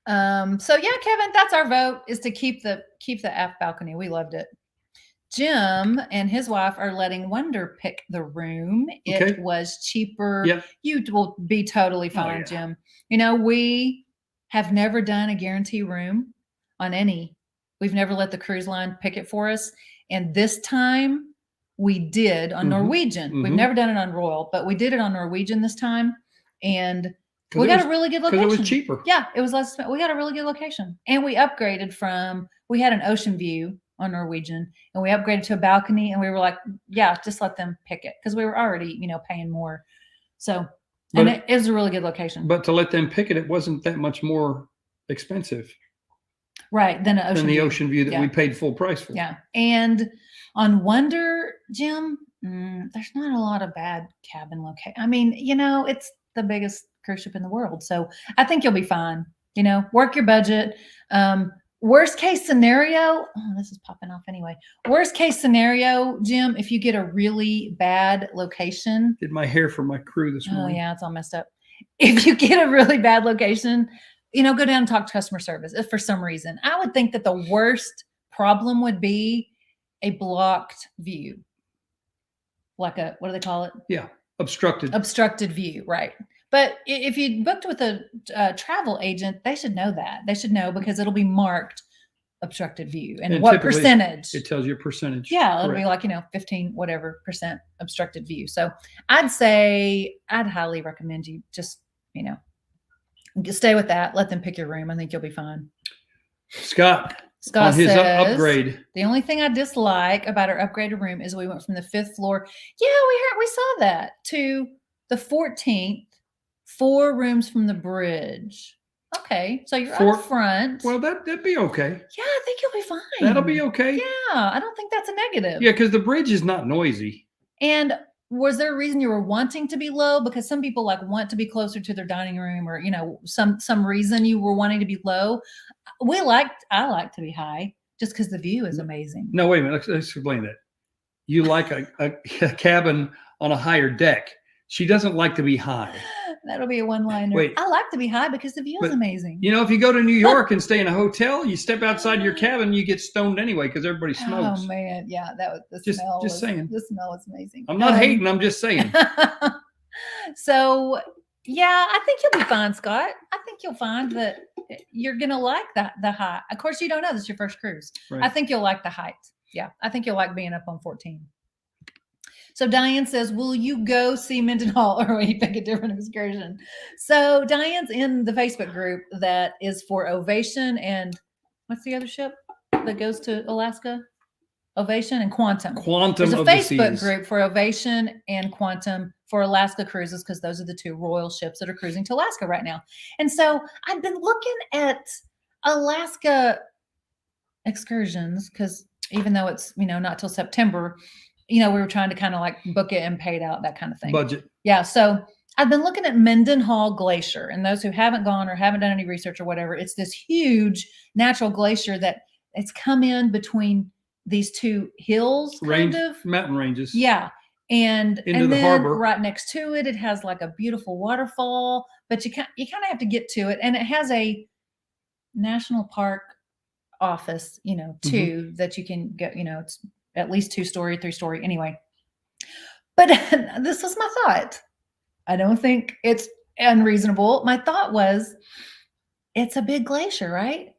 So yeah, Kevin, that's our vote, is to keep the aft balcony. We loved it. Jim and his wife are letting Wonder pick the room. It was cheaper. Yep. You will be totally fine, Jim. We have never done a guarantee room on any. We've never let the cruise line pick it for us. And this time we did on Norwegian. Mm-hmm. We've never done it on Royal, but we did it on Norwegian this time. And we got a really good location. Because it was cheaper. Yeah, it was less. We got a really good location. And we upgraded we had an ocean view on Norwegian, and we upgraded to a balcony, and we were like, yeah, just let them pick it, because we were already, paying more. So, and it is a really good location. But to let them pick it, it wasn't that much more expensive. Right. Than the ocean view that we paid full price for. Yeah. And on Wonder, Jim, there's not a lot of bad cabin location. I mean, it's the biggest cruise ship in the world. So I think you'll be fine. Work your budget. Worst case scenario, this is popping off anyway. Worst case scenario, Jim, if you get a really bad location. Did my hair for my crew this morning. Oh yeah, it's all messed up. If you get a really bad location, go down and talk to customer service. If for some reason, I would think that the worst problem would be a blocked view. Like what do they call it? Yeah, obstructed view, right. But if you booked with a travel agent, they should know that. They should know, because it'll be marked obstructed view. And what percentage? It tells you a percentage. Yeah, it'll be like, 15 whatever percent obstructed view. So I'd highly recommend you just, stay with that. Let them pick your room. I think you'll be fine. Scott on his says, upgrade. The only thing I dislike about our upgraded room is we went from the 5th floor. Yeah, we saw that, to the 14th. 4 rooms from the bridge. Okay, so you're up front. Well, that'd be okay. Yeah, I think you'll be fine. That'll be okay. Yeah, I don't think that's a negative. Yeah, because the bridge is not noisy. And was there a reason you were wanting to be low? Because some people want to be closer to their dining room, or some reason you were wanting to be low. I like to be high, just because the view is amazing. No, wait a minute. Let's explain that. You like a cabin on a higher deck. She doesn't like to be high. That'll be a one-liner. Wait. I like to be high because the view is amazing. If you go to New York and stay in a hotel, you step outside your cabin, you get stoned anyway because everybody smokes. Oh man, yeah, that was the smell. Just saying. The smell is amazing. I'm not hating. I'm just saying. So yeah, I think you'll be fine, Scott. I think you'll find that you're gonna like the height. Of course, you don't know, this is your first cruise. Right. I think you'll like the height. Yeah, I think you'll like being up on 14. So Diane says, will you go see Mendenhall, or will you pick a different excursion? So Diane's in the Facebook group that is for Ovation, and what's the other ship that goes to Alaska? Ovation and Quantum. Quantum There's a of the Facebook seas. group for Ovation and Quantum for Alaska cruises because those are the two royal ships that are cruising to Alaska right now. And so I've been looking at Alaska excursions because even though it's, not till September, we were trying to kind of like book it and pay it out, that kind of thing. Budget. Yeah. So I've been looking at Mendenhall Glacier, and those who haven't gone or haven't done any research or whatever, it's this huge natural glacier that it's come in between these two hills, mountain ranges. Yeah. And Into the then harbor. right next to it, it has like a beautiful waterfall, but you kind of have to get to it. And it has a national park office, too, that you can get, it's at least 2-story, 3-story anyway. But this was my thought. I don't think it's unreasonable. My thought was, it's a big glacier, right?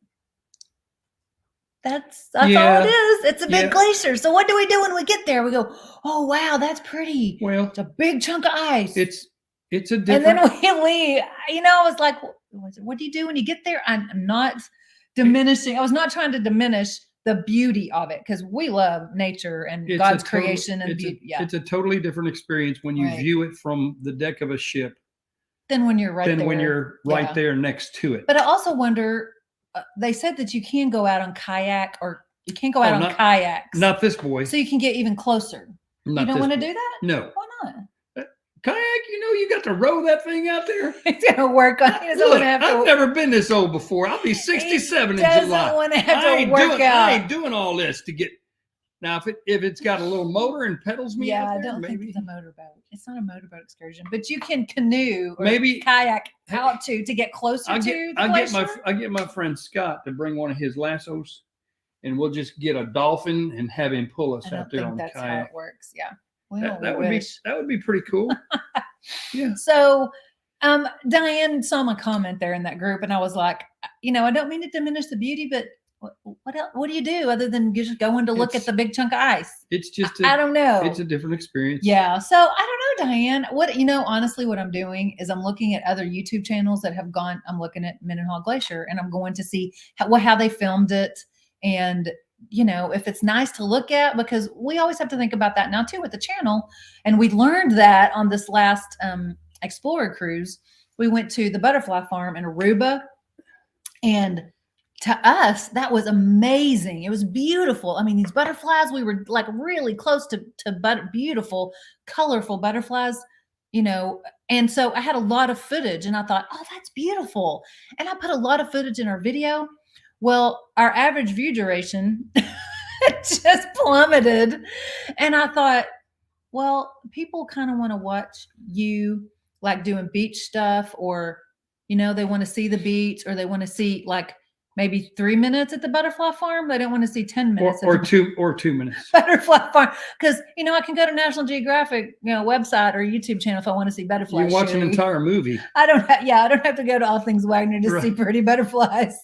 That's all it is. It's a big glacier. So what do we do when we get there? We go, oh wow, that's pretty. Well, it's a big chunk of ice. It's a different. And then we leave. I was like, what do you do when you get there? I'm not diminishing. I was not trying to diminish the beauty of it because we love nature and God's creation and beauty. It's a totally different experience when you view it from the deck of a ship than when you're when you're right there next to it. But I also wonder. They said that you can go out on kayak or you can't go out on kayaks. Not this boy. So you can get even closer. You don't want to do that? No. Why not? Kayak, you got to row that thing out there. He's going to work on it. Look, I've never been this old before. I'll be 67 in July. He doesn't want to have to work out. I ain't doing all this to get. Now, if it's got a little motor and pedals me out there, I don't think it's a motorboat. It's not a motorboat excursion, but you can canoe or kayak out to get closer to the glacier. I get my friend Scott to bring one of his lassos, and we'll just get a dolphin and have him pull us out there on the kayak. That's how it works. Yeah. Well, that would be pretty cool. Yeah. So, Diane saw my comment there in that group, and I was like, I don't mean to diminish the beauty, but what else? What do you do other than just going to look at the big chunk of ice? It's just I don't know. It's a different experience. Yeah. So I don't know, Diane. Honestly, what I'm doing is I'm looking at other YouTube channels that have gone. I'm looking at Mendenhall Glacier, and I'm going to see how they filmed it, and if it's nice to look at, because we always have to think about that now too with the channel. And we learned that on this last Explorer cruise. We went to the butterfly farm in Aruba, and to us, that was amazing. It was beautiful. I mean, these butterflies, we were like really close to beautiful, colorful butterflies, and so I had a lot of footage and I thought, oh, that's beautiful. And I put a lot of footage in our video. Well, our average view duration just plummeted. And I thought, well, people kind of want to watch you like doing beach stuff, or, they want to see the beach, or they want to see like maybe 3 minutes at the butterfly farm. They don't want to see 10 minutes. Or 2 minutes. Butterfly farm. Because, I can go to National Geographic, website or YouTube channel if I want to see butterflies. You watch an entire movie. I don't have to go to All Things Wagner to see pretty butterflies.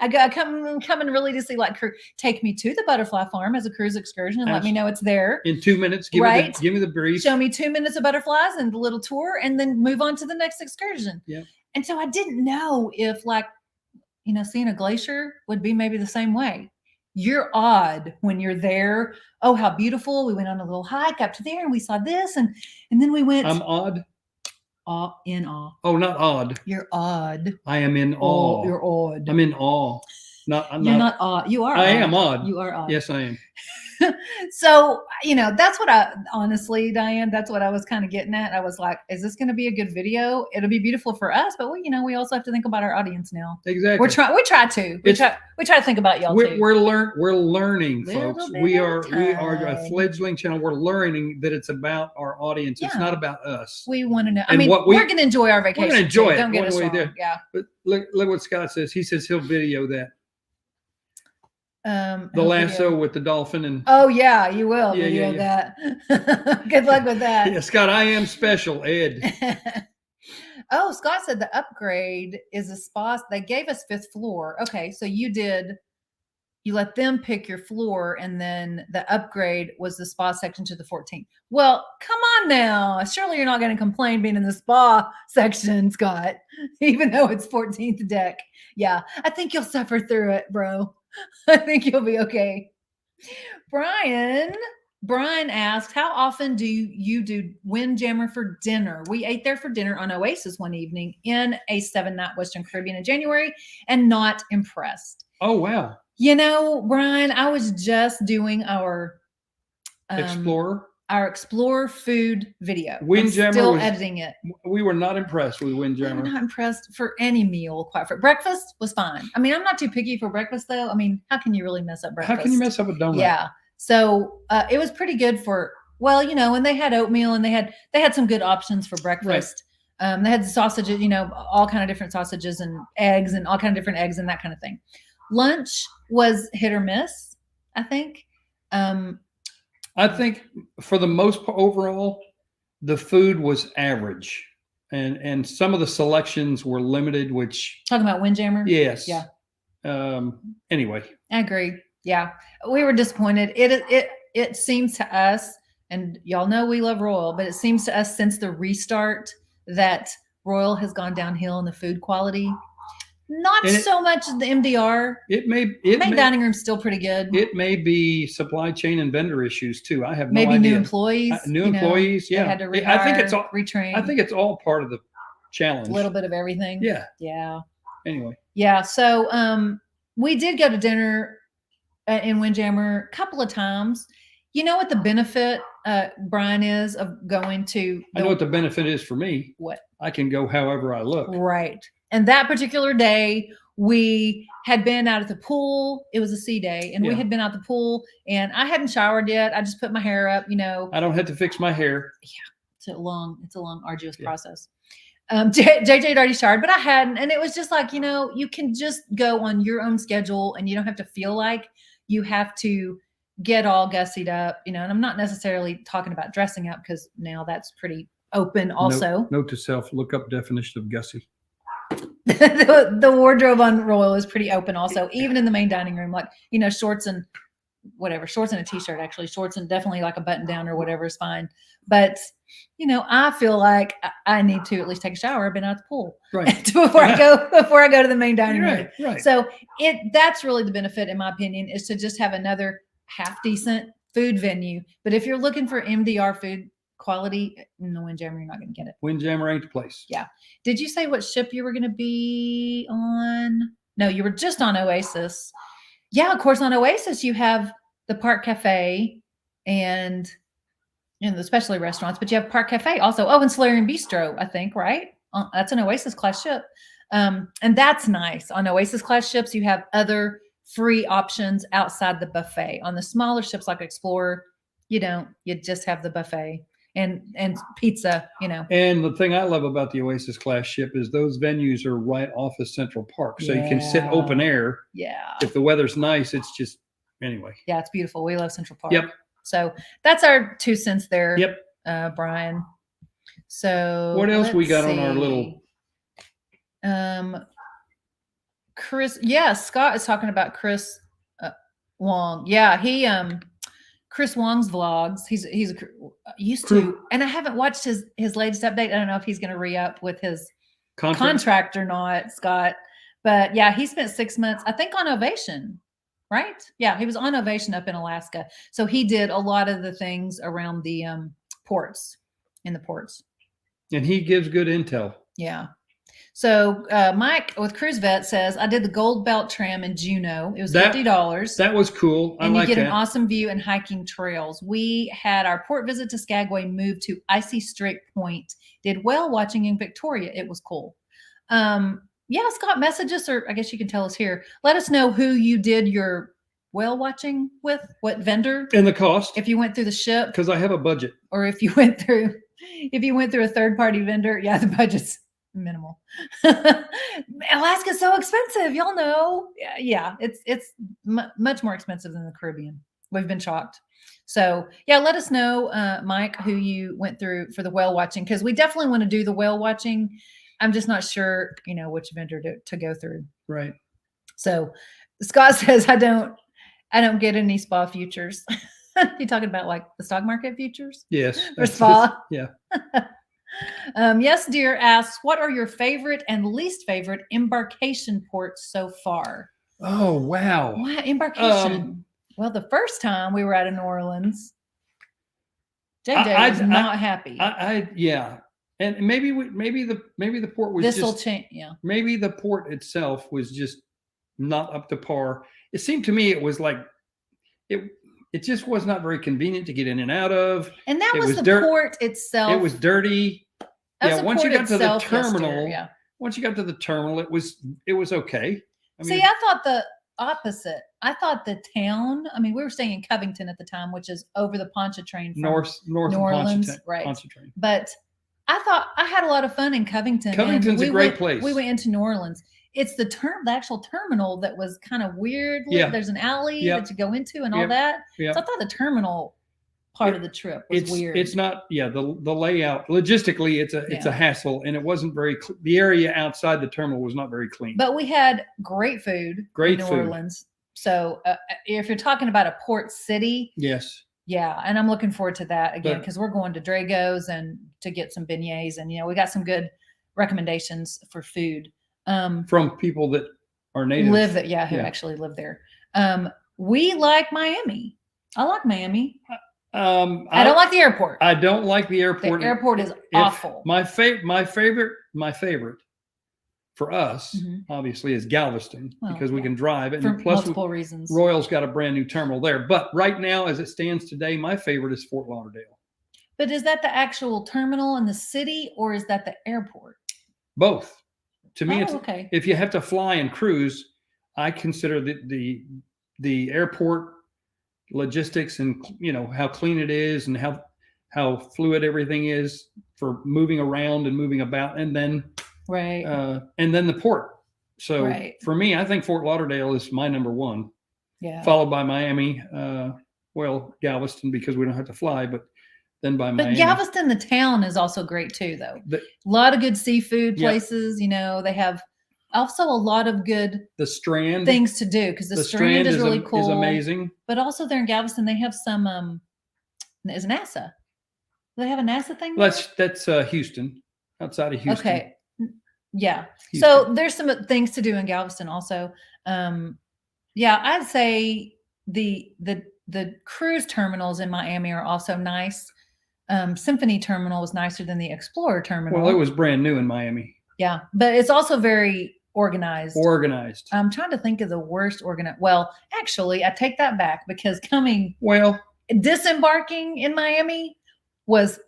I come in really to see take me to the butterfly farm as a cruise excursion and let me know it's there. In 2 minutes, give me the brief. Show me 2 minutes of butterflies and the little tour, and then move on to the next excursion. Yeah. And so I didn't know if seeing a glacier would be maybe the same way. You're odd when you're there. Oh, how beautiful. We went on a little hike up to there and we saw this. And then we went. I'm odd. In awe. Oh, not odd. You're odd. I am in awe. You're odd. I'm in awe. You're not odd. You are. I am odd. You are odd. Yes, I am. So, that's what honestly, Diane, that's what I was kind of getting at. I was like, is this going to be a good video? It'll be beautiful for us, but we also have to think about our audience now. Exactly. We try to think about y'all too. We're learning, folks. We are a fledgling channel. We're learning that it's about our audience. Yeah. It's not about us. We want to know. We're going to enjoy our vacation. We're going to enjoy it. Don't get us wrong. Yeah. But look what Scott says. He says he'll video that. The lasso with the dolphin and yeah, you will video that. Good luck with that. Yeah, Scott, I am special, Ed. Scott said the upgrade is a spa. They gave us 5th floor. Okay, so you let them pick your floor, and then the upgrade was the spa section to the 14th. Well, come on now. Surely you're not going to complain being in the spa section, Scott, even though it's 14th deck. Yeah, I think you'll suffer through it, bro. I think you'll be okay. Brian asked, how often do you do Windjammer for dinner? We ate there for dinner on Oasis one evening in a 7-night Western Caribbean in January and not impressed. Oh, wow. You know, Brian, I was just doing our Explorer food video. Windjammer I'm still editing it. We were not impressed with Windjammer. I'm not impressed for any meal. Breakfast was fine. I mean, I'm not too picky for breakfast though. I mean, how can you really mess up breakfast? How can you mess up a donut? Yeah. So it was pretty good for, well, you know, and they had oatmeal and they had some good options for breakfast. Right. They had sausages, you know, all kind of different sausages and eggs and all kind of different eggs and that kind of thing. Lunch was hit or miss, I think. I think for the most part, overall, the food was average, and some of the selections were limited. Which talking about Windjammer, yes, yeah. Anyway, I agree. Yeah, we were disappointed. It seems to us, and y'all know we love Royal, but it seems to us since the restart that Royal has gone downhill in the food quality. Not so much the MDR. Main dining room's still pretty good. It may be supply chain and vendor issues too. I have no maybe idea. New employees. New employees. Yeah, they had to rehire, I think it's all retrain. I think it's all part of the challenge. A little bit of everything. Yeah. Yeah. Anyway. Yeah. So we did go to dinner in Windjammer a couple of times. You know what the benefit, Brian, is of going to? I know what the benefit is for me. What? I can go however I look. Right. And that particular day, we had been out at the pool. It was a sea day, and we had been out the pool, and I hadn't showered yet. I just put my hair up, you know. I don't have to fix my hair. Yeah, it's a long, arduous process. JJ had already showered, but I hadn't, and it was just like, you know, you can just go on your own schedule, and you don't have to feel like you have to get all gussied up, you know. And I'm not necessarily talking about dressing up because now that's pretty open. Also, note to self: look up definition of gussy. the wardrobe on Royal is pretty open also, even in the main dining room, like, you know, shorts and a t-shirt, actually shorts and definitely like a button down or whatever is fine. But, you know, I feel like I need to at least take a shower. I've been out at the pool before I go to the main dining room. Right. So that's really the benefit, in my opinion, is to just have another half decent food venue. But if you're looking for MDR food quality in the Windjammer, you're not going to get it. Windjammer ain't the place. Yeah. Did you say what ship you were going to be on? No, you were just on Oasis. Yeah, of course, on Oasis you have the Park Cafe and especially restaurants, but you have Park Cafe also. Oh, and Solarium Bistro, I think, right? That's an Oasis class ship. And that's nice. On Oasis class ships, you have other free options outside the buffet. On the smaller ships like Explorer, you don't. You just have the buffet. And pizza, you know. And the thing I love about the Oasis class ship is those venues are right off of Central Park. So you can sit open air. Yeah. If the weather's nice, it's just, anyway. Yeah, it's beautiful. We love Central Park. Yep. So that's our 2 cents there. Yep. Brian. So what else we got on our little? Chris. Yeah, Scott is talking about Chris Wong. Yeah, he Chris Wong's vlogs. He's used to, and I haven't watched his latest update. I don't know if he's going to re-up with his contract or not, Scott. But yeah, he spent 6 months, I think, on Ovation, right? Yeah, he was on Ovation up in Alaska. So he did a lot of the things around the ports, in the ports. And he gives good intel. Yeah. So Mike with Cruise Vet says, I did the Gold Belt Tram in Juneau. It was $50. That was cool. And you get an awesome view and hiking trails. We had our port visit to Skagway, moved to Icy Strait Point, did whale watching in Victoria. It was cool. Yeah, Scott, message us, or I guess you can tell us here. Let us know who you did your whale watching with, what vendor. And the cost. If you went through the ship. Because I have a budget. Or if you went through a third-party vendor. Yeah, the budget's minimal. Alaska's so expensive, y'all know. Yeah, it's much more expensive than the Caribbean. We've been shocked. So yeah, let us know, Mike, who you went through for the whale watching, because we definitely want to do the whale watching. I'm just not sure, which vendor to go through. Right. So Scott says, I don't get any spa futures. You talking about like the stock market futures? Yes. For spa? Yeah. Yes, dear asks, what are your favorite and least favorite embarkation ports so far? Oh, wow. What embarkation? Well, the first time we were out of New Orleans, I- JJ was not happy. Yeah, and maybe the port was This will just change. Yeah. maybe the port itself was just not up to par. It seemed to me it was like it just was not very convenient to get in and out of. And that It was was the dirt. port itself. It was dirty. That was Yeah, the once you port got to the itself terminal, yeah. once you got to the terminal, it was okay. I mean, See, I thought the opposite. I thought the town. I mean, we were staying in Covington at the time, which is over the Pontchartrain from north New of Orleans, Pontchartrain, right? Pontchartrain. But I thought I had a lot of fun in Covington. Covington's and a great place. We went into New Orleans. It's the actual terminal that was kind of weird. Yeah. There's an alley Yep. that you go into and all Yep. that. Yep. So I thought the terminal part of the trip was weird. It's not. Yeah, the layout logistically, it's a hassle, and it wasn't very. The area outside the terminal was not very clean. But we had great food in New Orleans. So if you're talking about a port city, yes. Yeah, and I'm looking forward to that again because we're going to Drago's and to get some beignets, and we got some good recommendations for food from people that are native, who actually live there. We like Miami. I like Miami. I don't like the airport. I don't like the airport. The airport is awful. My favorite for us, obviously, is Galveston because we can drive, and for plus multiple reasons. Royal's got a brand new terminal there. But right now, as it stands today, my favorite is Fort Lauderdale. But is that the actual terminal in the city, or is that the airport? Both. To me, it's okay. If you have to fly and cruise, I consider the airport logistics and how clean it is and how fluid everything is for moving around and moving about, and then and then the port. So for me, I think Fort Lauderdale is my number one. Yeah. Followed by Miami, Galveston because we don't have to fly, but then by Miami. But Galveston, the town, is also great too, though. A lot of good seafood places. They have also a lot of good Strand things to do because the Strand is really cool. Is amazing. But also there in Galveston, they have some is NASA. Do they have a NASA thing? That's Houston, outside of Houston. Okay. Yeah. Houston. So there's some things to do in Galveston also. I'd say the cruise terminals in Miami are also nice. Symphony Terminal was nicer than the Explorer Terminal. Well, it was brand new in Miami. Yeah, but it's also very organized. I'm trying to think of the worst organized. Well, actually, I take that back because disembarking in Miami was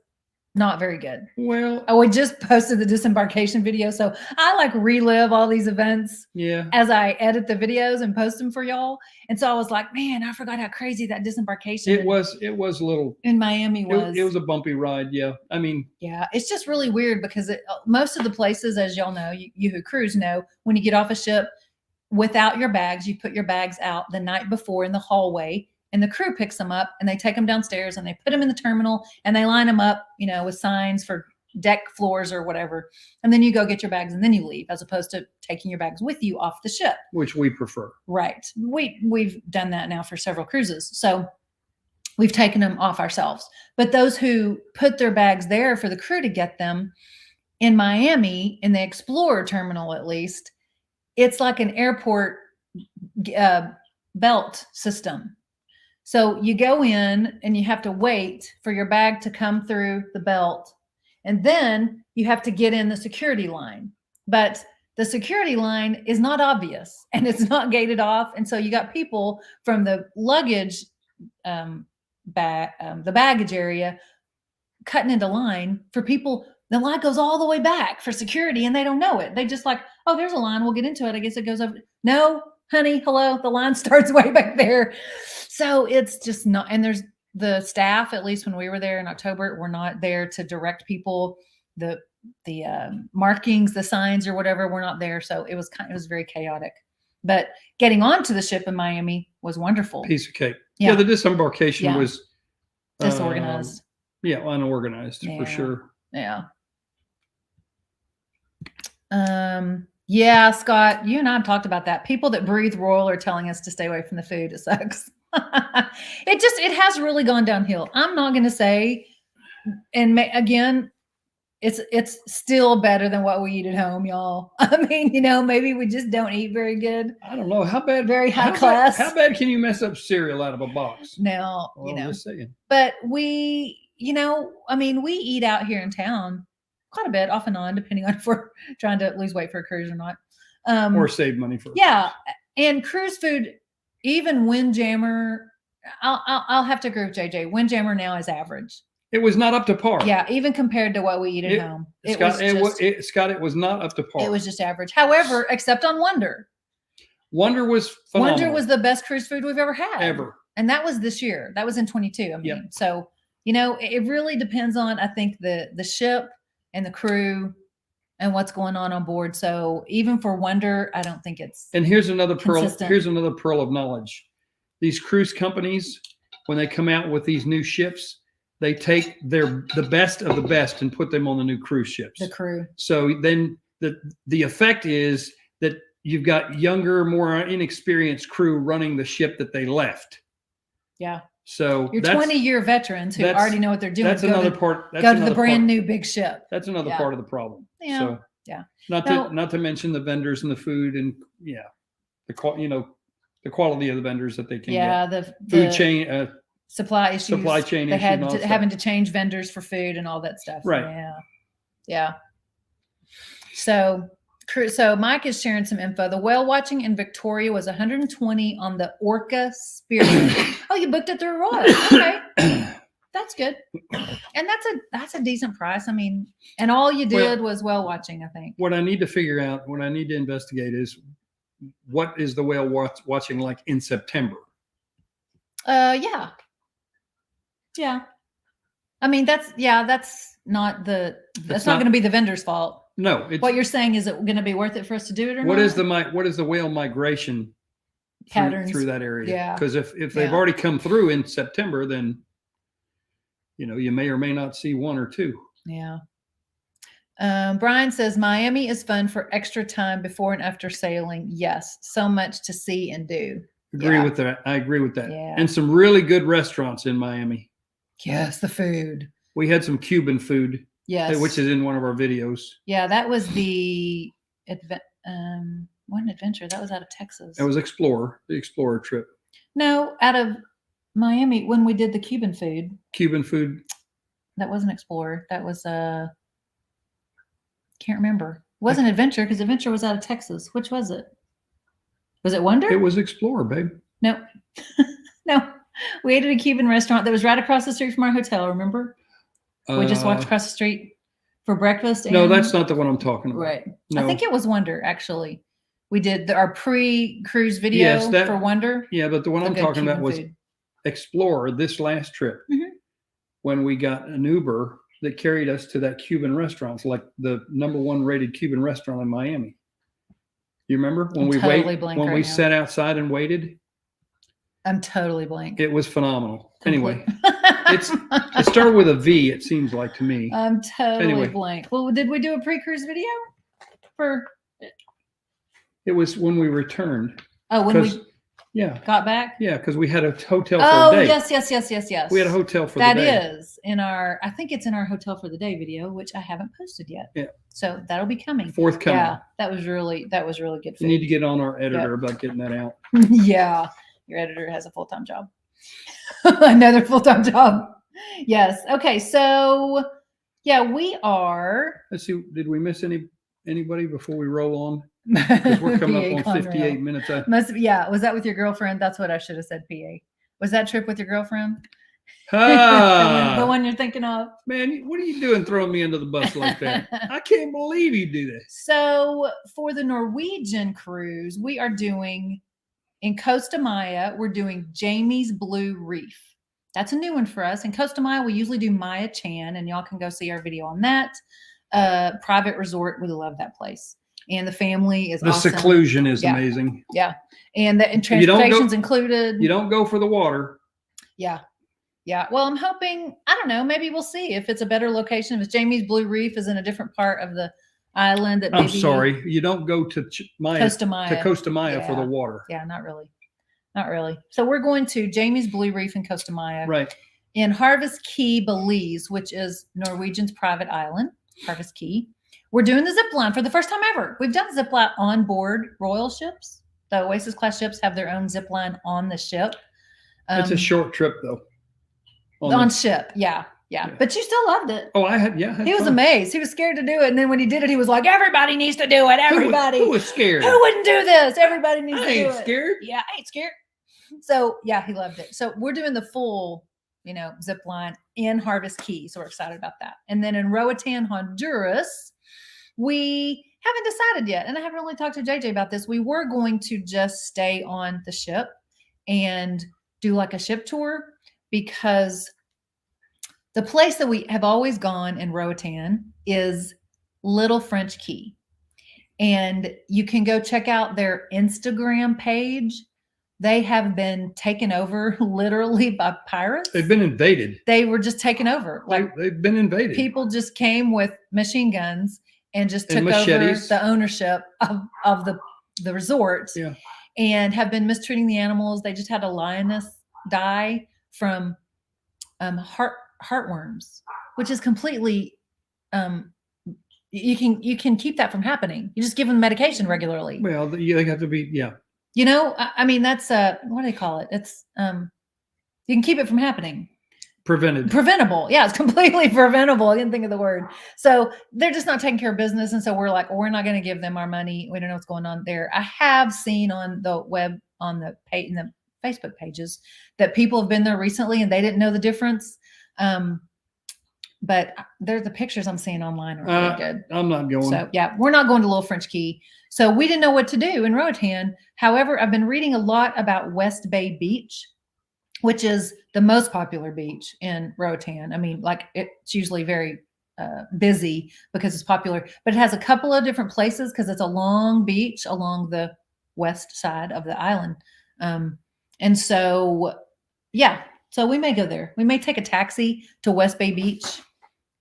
not very good. Well, we just posted the disembarkation video, so I relive all these events as I edit the videos and post them for y'all. And so I was like, man, I forgot how crazy that disembarkation it was a little in Miami was. It was a bumpy ride. Yeah. I mean, it's just really weird because most of the places, as y'all know, you who cruise know, when you get off a ship without your bags, you put your bags out the night before in the hallway. And the crew picks them up and they take them downstairs and they put them in the terminal and they line them up, with signs for deck floors or whatever. And then you go get your bags and then you leave, as opposed to taking your bags with you off the ship. Which we prefer. Right. We've done that now for several cruises. So we've taken them off ourselves. But those who put their bags there for the crew to get them, in Miami, in the Explorer Terminal at least, it's like an airport belt system. So you go in and you have to wait for your bag to come through the belt. And then you have to get in the security line. But the security line is not obvious and it's not gated off. And so you got people from the luggage, the baggage area cutting into line for people. The line goes all the way back for security and they don't know it. They just oh, there's a line. We'll get into it. I guess it goes over. No, honey, hello. The line starts way back there. So it's just not, and there's the staff, at least when we were there in October, were not there to direct people. The markings, the signs or whatever were not there. So it was very chaotic, but getting onto the ship in Miami was wonderful. Piece of cake. Yeah. The disembarkation was disorganized. Unorganized for sure. Yeah. Yeah, Scott, you and I have talked about that. People that breathe Royal are telling us to stay away from the food. It sucks. It has really gone downhill. I'm not going to say, and again, it's still better than what we eat at home, y'all. I mean, maybe we just don't eat very good. I don't know how bad. Very high how class. How bad can you mess up cereal out of a box? Now, Well, I'm just saying. but we, I mean, we eat out here in town quite a bit, off and on, depending on if we're trying to lose weight for a cruise or not. Or save money for. Yeah, and cruise food, even Windjammer. I'll have to agree with JJ. Windjammer now is average. It was not up to par. Yeah, even compared to what we eat at home. Scott, it was not up to par. It was just average. However, except on Wonder. Wonder was phenomenal. Wonder was the best cruise food we've ever had. Ever. And that was this year. That was in 22. I mean, so, it really depends on, I think, the ship and the crew and what's going on board. So even for Wonder, I don't think it's And here's another pearl. consistent. Here's another pearl of knowledge. These cruise companies, when they come out with these new ships, they take the best of the best and put them on the new cruise ships. The crew. So then the effect is that you've got younger, more inexperienced crew running the ship that they left. Yeah. So your 20-year veterans who already know what they're doing. That's another part. Go to the brand new big ship. That's another part of the problem. Yeah. So not to mention the vendors and the food and the quality of the vendors that they can get. The food chain. Supply issues. Supply chain they issues. had having to change vendors for food and all that stuff. Right. Yeah. So Mike is sharing some info. The whale watching in Victoria was 120 on the Orca Spirit. Oh, you booked it through Royal. Okay. That's good. And that's a decent price. I mean, and all you did was whale watching, I think. What I need to figure out, what I need to investigate is what is the whale watching like in September? Yeah. I mean, that's not not going to be the vendor's fault. No. What you're saying, is it going to be worth it for us to do it or not? What is the whale migration patterns through that area? Yeah. Because if they've already come through in September, then you may or may not see one or two. Yeah. Brian says Miami is fun for extra time before and after sailing. Yes, so much to see and do. Agree with that. I agree with that. Yeah. And some really good restaurants in Miami. Yes, the food. We had some Cuban food. Yes. Which is in one of our videos. Yeah, that was the one adventure. That was out of Texas. It was the Explorer trip. No, out of Miami when we did the Cuban food. Cuban food. That wasn't Explorer. That was can't remember. It wasn't Adventure because Adventure was out of Texas. Which was it? Was it Wonder? It was Explorer, babe. No. No. We ate at a Cuban restaurant that was right across the street from our hotel, remember? We just walked across the street for breakfast. No, that's not the one I'm talking about. Right. No. I think it was Wonder, actually. We did our pre-cruise video for Wonder. Yeah, but the one I'm talking about was Explorer, this last trip, when we got an Uber that carried us to that Cuban restaurant. It's like the #1 rated Cuban restaurant in Miami. You remember when we sat outside and waited? I'm totally blank. It was phenomenal. Anyway, it started with a V. It seems like to me. I'm totally blank. Well, did we do a pre-cruise video for? It was when we returned. Oh, when we got back. Yeah, because we had a hotel for a day. Yes. We had a hotel for the day. That is in our. I think it's in our hotel for the day video, which I haven't posted yet. Yeah. So that'll be coming. Forthcoming. Yeah, that was really good. You need to get on our editor about getting that out. Yeah, your editor has a full-time job. Another full-time job. Yes. Okay. So yeah, we are. Let's see. Did we miss anybody before we roll on? Because we're coming up on 58 minutes. Was that with your girlfriend? That's what I should have said. PA. Was that trip with your girlfriend? The one you're thinking of? Man, what are you doing throwing me under the bus like that? I can't believe you do this. So for the Norwegian cruise, we are doing in Costa Maya, we're doing Jamie's Blue Reef. That's a new one for us. In Costa Maya, we usually do Maya Chan, and y'all can go see our video on that. Private resort. We love that place. And the family is awesome. The seclusion is amazing. Yeah. And transportation's included. You don't go for the water. Yeah. Yeah. Well, I'm hoping, I don't know, maybe we'll see if it's a better location. If Jamie's Blue Reef is in a different part of the island. That I'm sorry. You don't go to Costa Maya for the water. Yeah, not really. Not really. So we're going to Jamie's Blue Reef in Costa Maya. Right. In Harvest Key, Belize, which is Norwegian's private island. Harvest Key. We're doing the zip line for the first time ever. We've done zip line on board Royal ships. The Oasis class ships have their own zip line on the ship. It's a short trip though. On ship, yeah. But you still loved it. Oh, I had He was amazed. He was scared to do it, and then when he did it, he was like, "Everybody needs to do it. Everybody." Who was scared? Who wouldn't do this? Everybody needs to do it. I ain't scared. Yeah, I ain't scared. So yeah, he loved it. So we're doing the full, zip line in Harvest Key. So we're excited about that. And then in Roatan, Honduras, we haven't decided yet. And I haven't really talked to JJ about this. We were going to just stay on the ship and do like a ship tour, because the place that we have always gone in Roatan is Little French Key. And you can go check out their Instagram page. They have been taken over literally by pirates. They've been invaded. They were just taken over. Like they've been invaded. People just came with machine guns and just took machetes. over the ownership of the resort. Yeah. And have been mistreating the animals. They just had a lioness die from heartworms, which is completely you can keep that from happening. You just give them medication regularly. Well, they have to be, yeah. I mean, that's what do they call it? It's you can keep it from happening. Preventable. Yeah, it's completely preventable. I didn't think of the word. So they're just not taking care of business. And so we're like, we're not going to give them our money. We don't know what's going on there. I have seen on the web, on the page, in the Facebook pages, that people have been there recently and they didn't know the difference. But the pictures I'm seeing online are really good. I'm not going. So yeah, we're not going to Little French Key. So we didn't know what to do in Roatan. However, I've been reading a lot about West Bay Beach, which is the most popular beach in Roatan. I mean, like it's usually very busy because it's popular, but it has a couple of different places because it's a long beach along the west side of the island. And so, yeah, so we may go there. We may take a taxi to West Bay Beach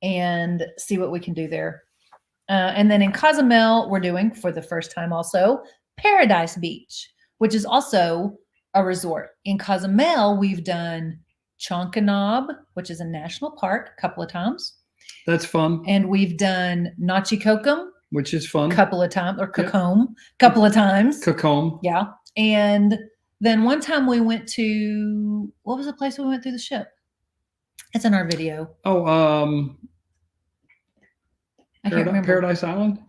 and see what we can do there. And then in Cozumel, we're doing for the first time also Paradise Beach, which is also a resort. In Cozumel, we've done Chonkanab, which is a national park, a couple of times. That's fun. And we've done Nachicokum, which is fun, a couple of times, or Cacombe, couple of times. Cacombe. Yeah. And then one time we went to, what was the place we went through the ship? It's in our video. Oh, I can't remember. Paradise Island?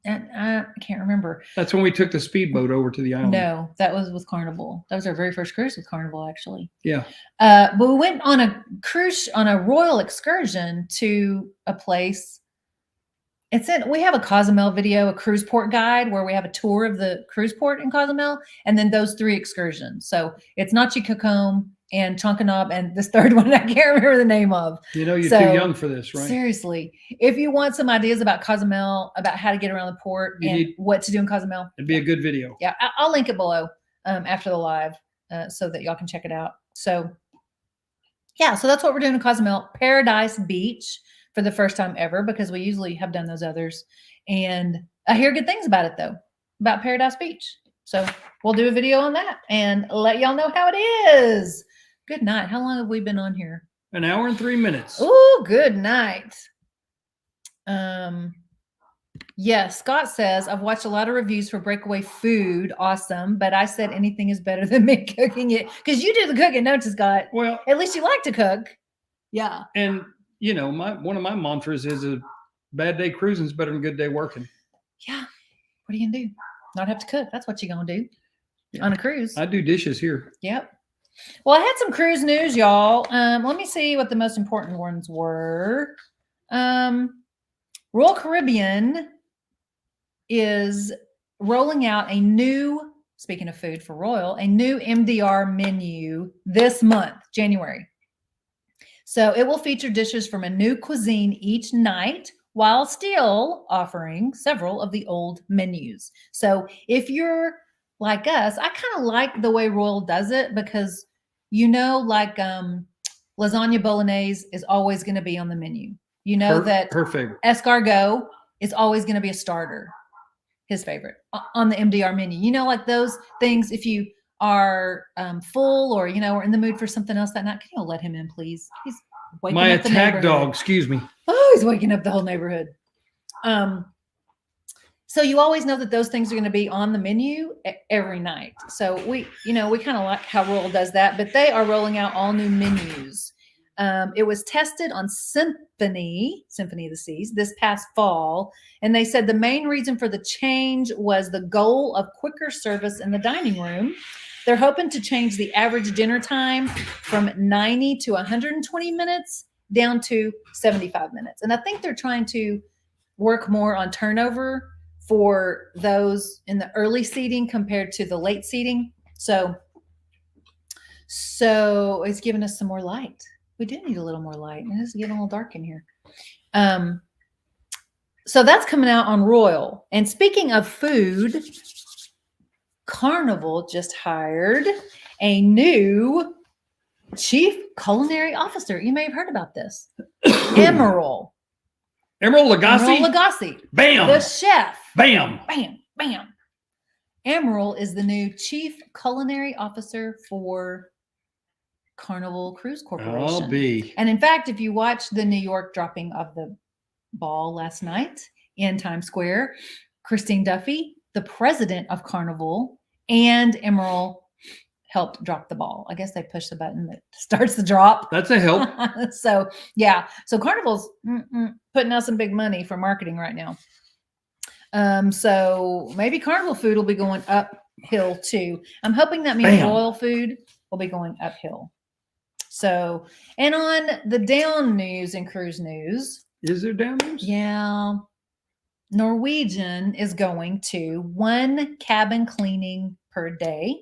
I can't remember. That's when we took the speedboat over to the island. No, that was with Carnival. That was our very first cruise with Carnival, actually. Yeah. But we went on a cruise, on a royal excursion to a place. We have a Cozumel video, a cruise port guide, where we have a tour of the cruise port in Cozumel, and then those 3 excursions. So it's Nachicokum and Chonkanab, and this third one I can't remember the name of. You're too young for this, right? Seriously. If you want some ideas about Cozumel, about how to get around the port what to do in Cozumel. It'd be a good video. Yeah, I'll link it below after the live so that y'all can check it out. So yeah, so that's what we're doing in Cozumel. Paradise Beach for the first time ever, because we usually have done those others. And I hear good things about it though, about Paradise Beach. So we'll do a video on that and let y'all know how it is. Good night. How long have we been on here? 1 hour and 3 minutes. Oh, good night. Yes, Scott says, I've watched a lot of reviews for breakaway food. Awesome. But I said anything is better than me cooking it. Because you do the cooking, don't you, Scott? Well, at least you like to cook. Yeah. And one of my mantras is a bad day cruising is better than a good day working. Yeah. What are you gonna do? Not have to cook. That's what you're gonna do on a cruise. I do dishes here. Yep. Well, I had some cruise news, y'all. Let me see what the most important ones were. Royal Caribbean is rolling out a new, speaking of food for Royal, a new MDR menu this month, January. So it will feature dishes from a new cuisine each night, while still offering several of the old menus. So if you're like us, I kind of like the way Royal does it, because like lasagna bolognese is always going to be on the menu. That her favorite escargot is always going to be a starter, his favorite, on the MDR menu. Like those things, if you are full or, we're in the mood for something else that night, can you let him in, please? waking My up the attack neighborhood. dog, excuse me. Oh, he's waking up the whole neighborhood. So you always know that those things are going to be on the menu every night. So we kind of like how Royal does that, but they are rolling out all new menus. It was tested on Symphony of the Seas this past fall, and they said the main reason for the change was the goal of quicker service in the dining room. They're hoping to change the average dinner time from 90 to 120 minutes down to 75 minutes. And I think they're trying to work more on turnover for those in the early seating compared to the late seating. So it's giving us some more light. We do need a little more light. It is getting a little dark in here. So that's coming out on Royal. And speaking of food, Carnival just hired a new chief culinary officer. You may have heard about this. Emerald Lagasse. Bam. The chef. Bam. Bam. Bam. Emerald is the new chief culinary officer for Carnival Cruise Corporation. I'll be. And in fact, if you watch the New York dropping of the ball last night in Times Square, Christine Duffy, the president of Carnival, and Emerald helped drop the ball. I guess they push the button that starts the drop. That's a help. So yeah. So Carnival's putting out some big money for marketing right now. So maybe Carnival food will be going uphill too. I'm hoping that means Royal food will be going uphill. So, and on the down news and cruise news. Is there down news? Yeah. Norwegian is going to 1 cabin cleaning per day.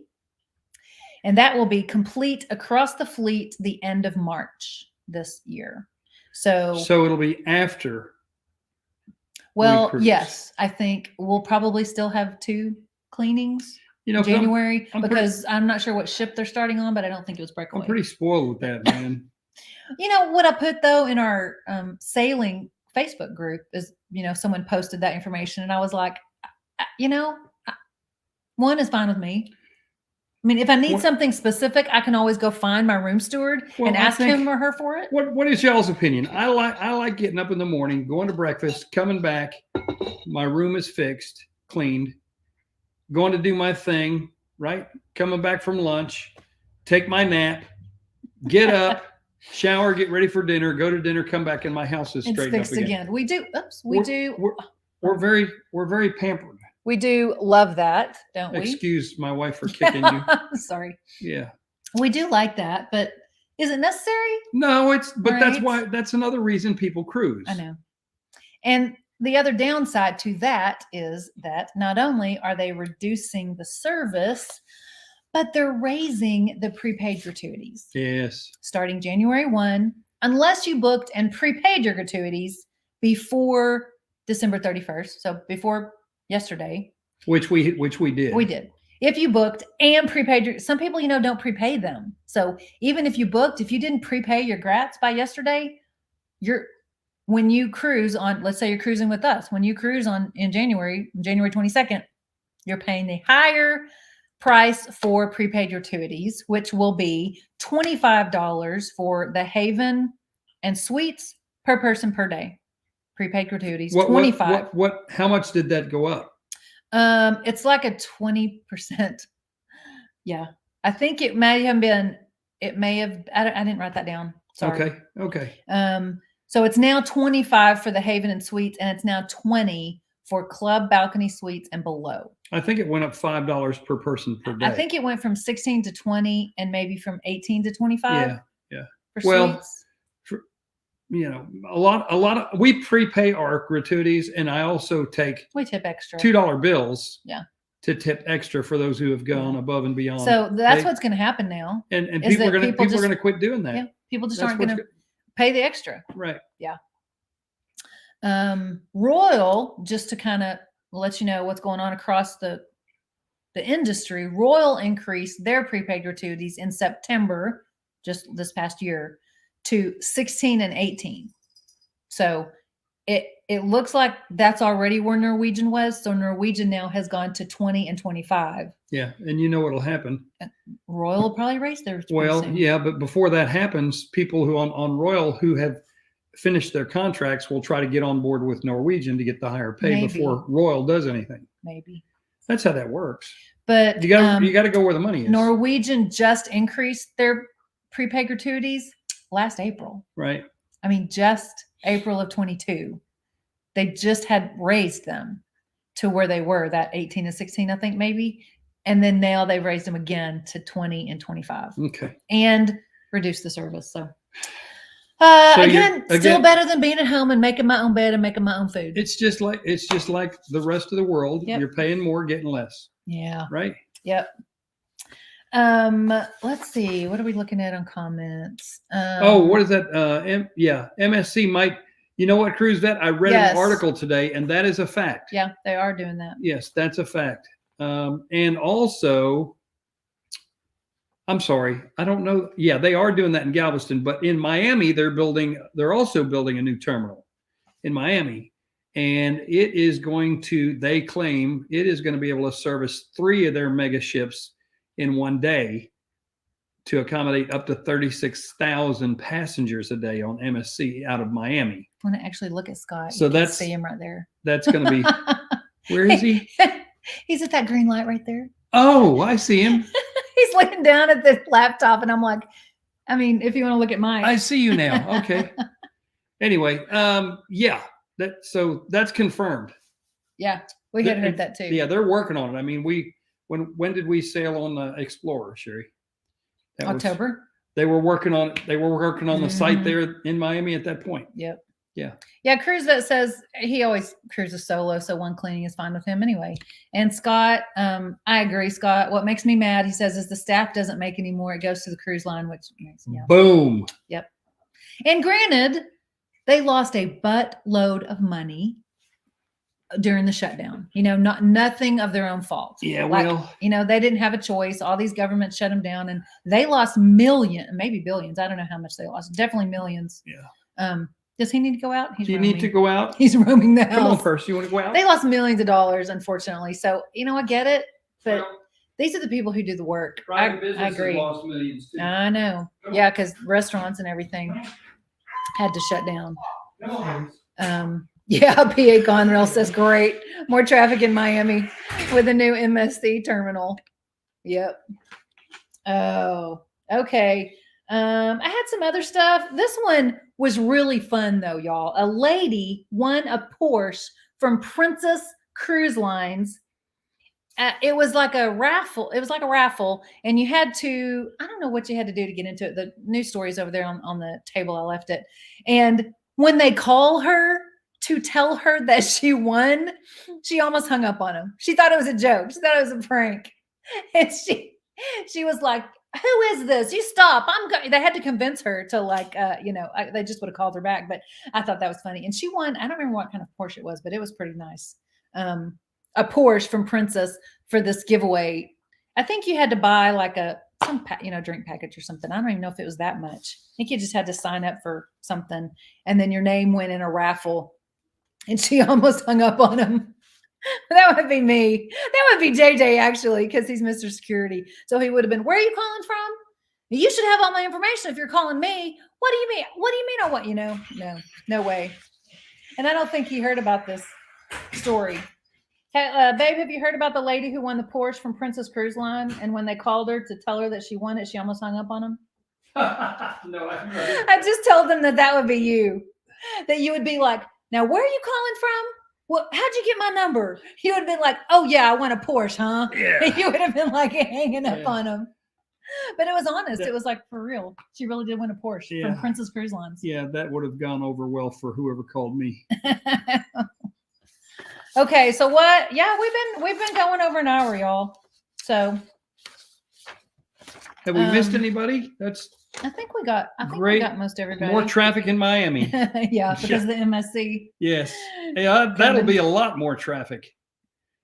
And that will be complete across the fleet the end of March this year. So it'll be after. Well, yes, I think we'll probably still have 2 cleanings in January because I'm not sure what ship they're starting on, but I don't think it was Breakaway. I'm pretty spoiled with that, man. You know what I put though in our sailing Facebook group is, someone posted that information and I was like, 1 is fine with me. I mean, if I need something specific, I can always go find my room steward and ask him or her for it. What is y'all's opinion? I like getting up in the morning, going to breakfast, coming back. My room is fixed, cleaned, going to do my thing, right? Coming back from lunch, take my nap, get up, shower, get ready for dinner, go to dinner, come back, and my house is straightened up again. We do. We're very pampered. We do love that, don't we? Excuse my wife for kicking you. Sorry. Yeah. We do like that, but is it necessary? No, that's another reason people cruise. I know. And the other downside to that is that not only are they reducing the service, but they're raising the prepaid gratuities. Yes. Starting January 1, unless you booked and prepaid your gratuities before December 31st. So before yesterday, which we did. We did. If you booked and prepaid some people, don't prepay them. So even if you booked, if you didn't prepay your grats by yesterday, when you cruise on, let's say you're cruising with us, when you cruise in January 22nd, you're paying the higher price for prepaid gratuities, which will be $25 for the Haven and Suites per person per day. Prepaid gratuities, 25. How much did that go up? It's like a 20%. Yeah. I think it may have, I didn't write that down. Sorry. Okay. So it's now 25 for the Haven and Suites, and it's now 20 for club balcony suites and below. I think it went up $5 per person per day. I think it went from 16 to 20 and maybe from 18 to 25. Yeah. For suites. A lot of we prepay our gratuities, and I also we tip extra $2 bills. Yeah. To tip extra for those who have gone above and beyond. So that's what's going to happen now. And people are going to quit doing that. Yeah. People just aren't going to pay the extra. Right. Yeah. Royal, just to kind of let you know what's going on across the industry, Royal increased their prepaid gratuities in September, just this past year, to 16 and 18. So it it looks like that's already where Norwegian was. So Norwegian now has gone to 20 and 25. Yeah, and you know what'll happen. Royal will probably raise theirs. pretty Well, soon. yeah, but before that happens, people who on Royal who have finished their contracts will try to get on board with Norwegian to get the higher pay Maybe. before Royal does anything. Maybe. That's how that works. But You got to go where the money is. Norwegian just increased their prepaid gratuities last April. Right. I mean, just April of 22. They just had raised them to where they were, that 18 and 16, I think maybe. And then now they've raised them again to 20 and 25 Okay. and reduced the service. So, So again, still again- better than being at home and making my own bed and making my own food. It's just like the rest of the world. Yep. You're paying more, getting less. Yeah. Right. Yep. Let's see. What are we looking at on comments? What is that? MSC might. You know what, Cruise Vet? I read Yes. an article today, and that is a fact. Yeah, they are doing that. Yes, that's a fact. And also, I'm sorry, I don't know. Yeah, they are doing that in Galveston, but in Miami, they're also building a new terminal in Miami. And it is going to, they claim it is going to be able to service 3 of their mega ships in one day to accommodate up to 36,000 passengers a day on MSC out of Miami. I want to actually look at Scott. So You can that's- see him right there. That's going to be, where is he? He's at that green light right there. Oh, I see him. He's looking down at the laptop, and I'm like, I mean, if you want to look at mine. I see you now. Okay. Anyway, yeah, so that's confirmed. Yeah, we had heard that too. Yeah, they're working on it. I mean, when did we sail on the Explorer, Sherry? That was- October. they were working on it. They were working on the site Mhm. there in Miami at that point. Yep. Yeah. Yeah, Cruise Vet says he always cruises solo, so one cleaning is fine with him anyway. And Scott, I agree, Scott. What makes me mad, he says, is the staff doesn't make any more. It goes to the cruise line, which makes Boom. And granted, they lost a buttload of money during the shutdown. You know, nothing of their own fault. Yeah, Like, well, you know, they didn't have a choice. All these governments shut them down, and they lost millions, maybe billions. I don't know how much they lost. Definitely millions. Yeah. Does he need to go out? He's do you need to go out? He's roaming the Come on, house. Percy, you want to go out? They lost millions of dollars, unfortunately. So, you know, I get it, but Well, these are the people who do the work. private I businesses agree. lost millions too. I know. Yeah, because restaurants and everything had to shut down. Come on. Yeah, PA Conrail says great. More traffic in Miami with a new MSC terminal. Yep. Oh, okay. I had some other stuff. This one was really fun though, y'all. A lady won a Porsche from Princess Cruise Lines. It was like a raffle. It was like a raffle, and you had to, I don't know what you had to do to get into it. The news story's over there on the table. I left it. And when they call her to tell her that she won, she almost hung up on him. She thought it was a joke. She thought it was a prank. And she was like, who is this? You stop. They had to convince her to like, they just would have called her back, but I thought that was funny. And she won. I don't remember what kind of Porsche it was, but it was pretty nice. A Porsche from Princess for this giveaway. I think you had to buy like some drink package or something. I don't even know if it was that much. I think you just had to sign up for something, and then your name went in a raffle. And she almost hung up on him. That would be me. That would be JJ actually, because he's Mr. Security. So he would have been, where are you calling from? You should have all my information if you're calling me. What do you mean? What do you mean I want, no way. And I don't think he heard about this story. Babe, have you heard about the lady who won the Porsche from Princess Cruise Line? And when they called her to tell her that she won it, she almost hung up on him? No, I just told them that would be you. That you would be like, now, where are you calling from? Well, how'd you get my number? You would have been like, oh, yeah, I want a Porsche, huh? Yeah. You would have been like hanging up Yeah. on him. But it was honest. It was like, for real. She really did win a Porsche Yeah. from Princess Cruise Lines. Yeah, that would have gone over well for whoever called me. Okay, so what? Yeah, we've been going over an hour, y'all. So Have we missed Um, anybody? That's I think we got Great. most everybody. more traffic in Miami. Yeah, because of the MSC. Yes. Yeah, that'll be a lot more traffic.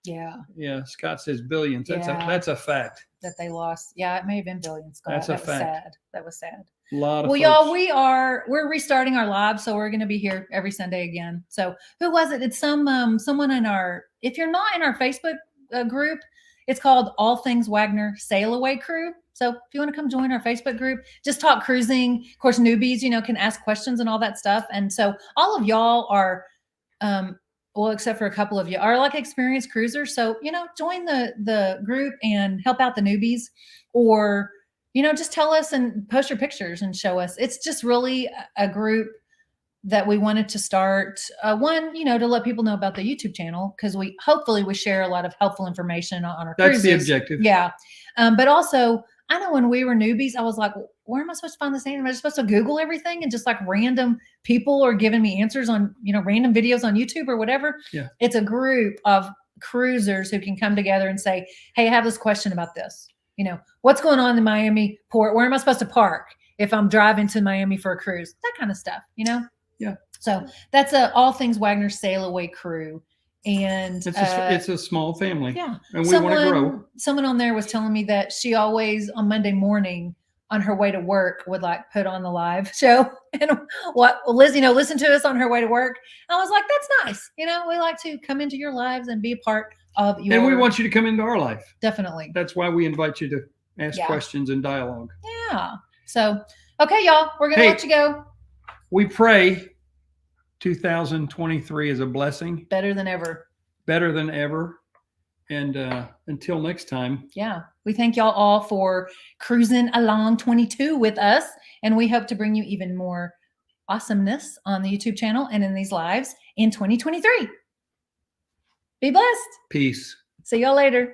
Yeah, Yeah, Scott says billions. Yeah. That's a fact. that they lost. Yeah, it may have been billions, Scott. That's a that was fact. sad. That was sad. lot of Well, y'all, folks. we're restarting our live, so we're going to be here every Sunday again. So who was it? It's someone in our. If you're not in our Facebook group, it's called All Things Wagner Sail Away Crew. So if you want to come join our Facebook group, just talk cruising. Of course, newbies, can ask questions and all that stuff. And so all of y'all are, well, except for a couple of you, are like experienced cruisers. So join the group and help out the newbies, or just tell us and post your pictures and show us. It's just really a group that we wanted to start. One, to let people know about the YouTube channel, because hopefully we share a lot of helpful information on our That's cruises. the objective. Yeah. But also, I know when we were newbies, I was like, where am I supposed to find this answer? Am I supposed to Google everything, and just like random people are giving me answers on, random videos on YouTube or whatever? Yeah. It's a group of cruisers who can come together and say, hey, I have this question about this. What's going on in Miami port? Where am I supposed to park if I'm driving to Miami for a cruise? That kind of stuff, Yeah. So that's All Things Wagner Sail Away Crew. And it's a small family. Yeah. And we want to grow. Someone on there was telling me that she always on Monday morning on her way to work would like put on the live show and Liz, listen to us on her way to work. I was like, that's nice. We like to come into your lives and be a part of your. And we want you to come into our life. Definitely. That's why we invite you to ask questions and dialogue. Yeah. So, okay, y'all, we're going to let you go. We pray 2023 is a blessing. Better than ever. Better than ever. And until next time. Yeah. We thank y'all all for cruising along 22 with us. And we hope to bring you even more awesomeness on the YouTube channel and in these lives in 2023. Be blessed. Peace. See y'all later.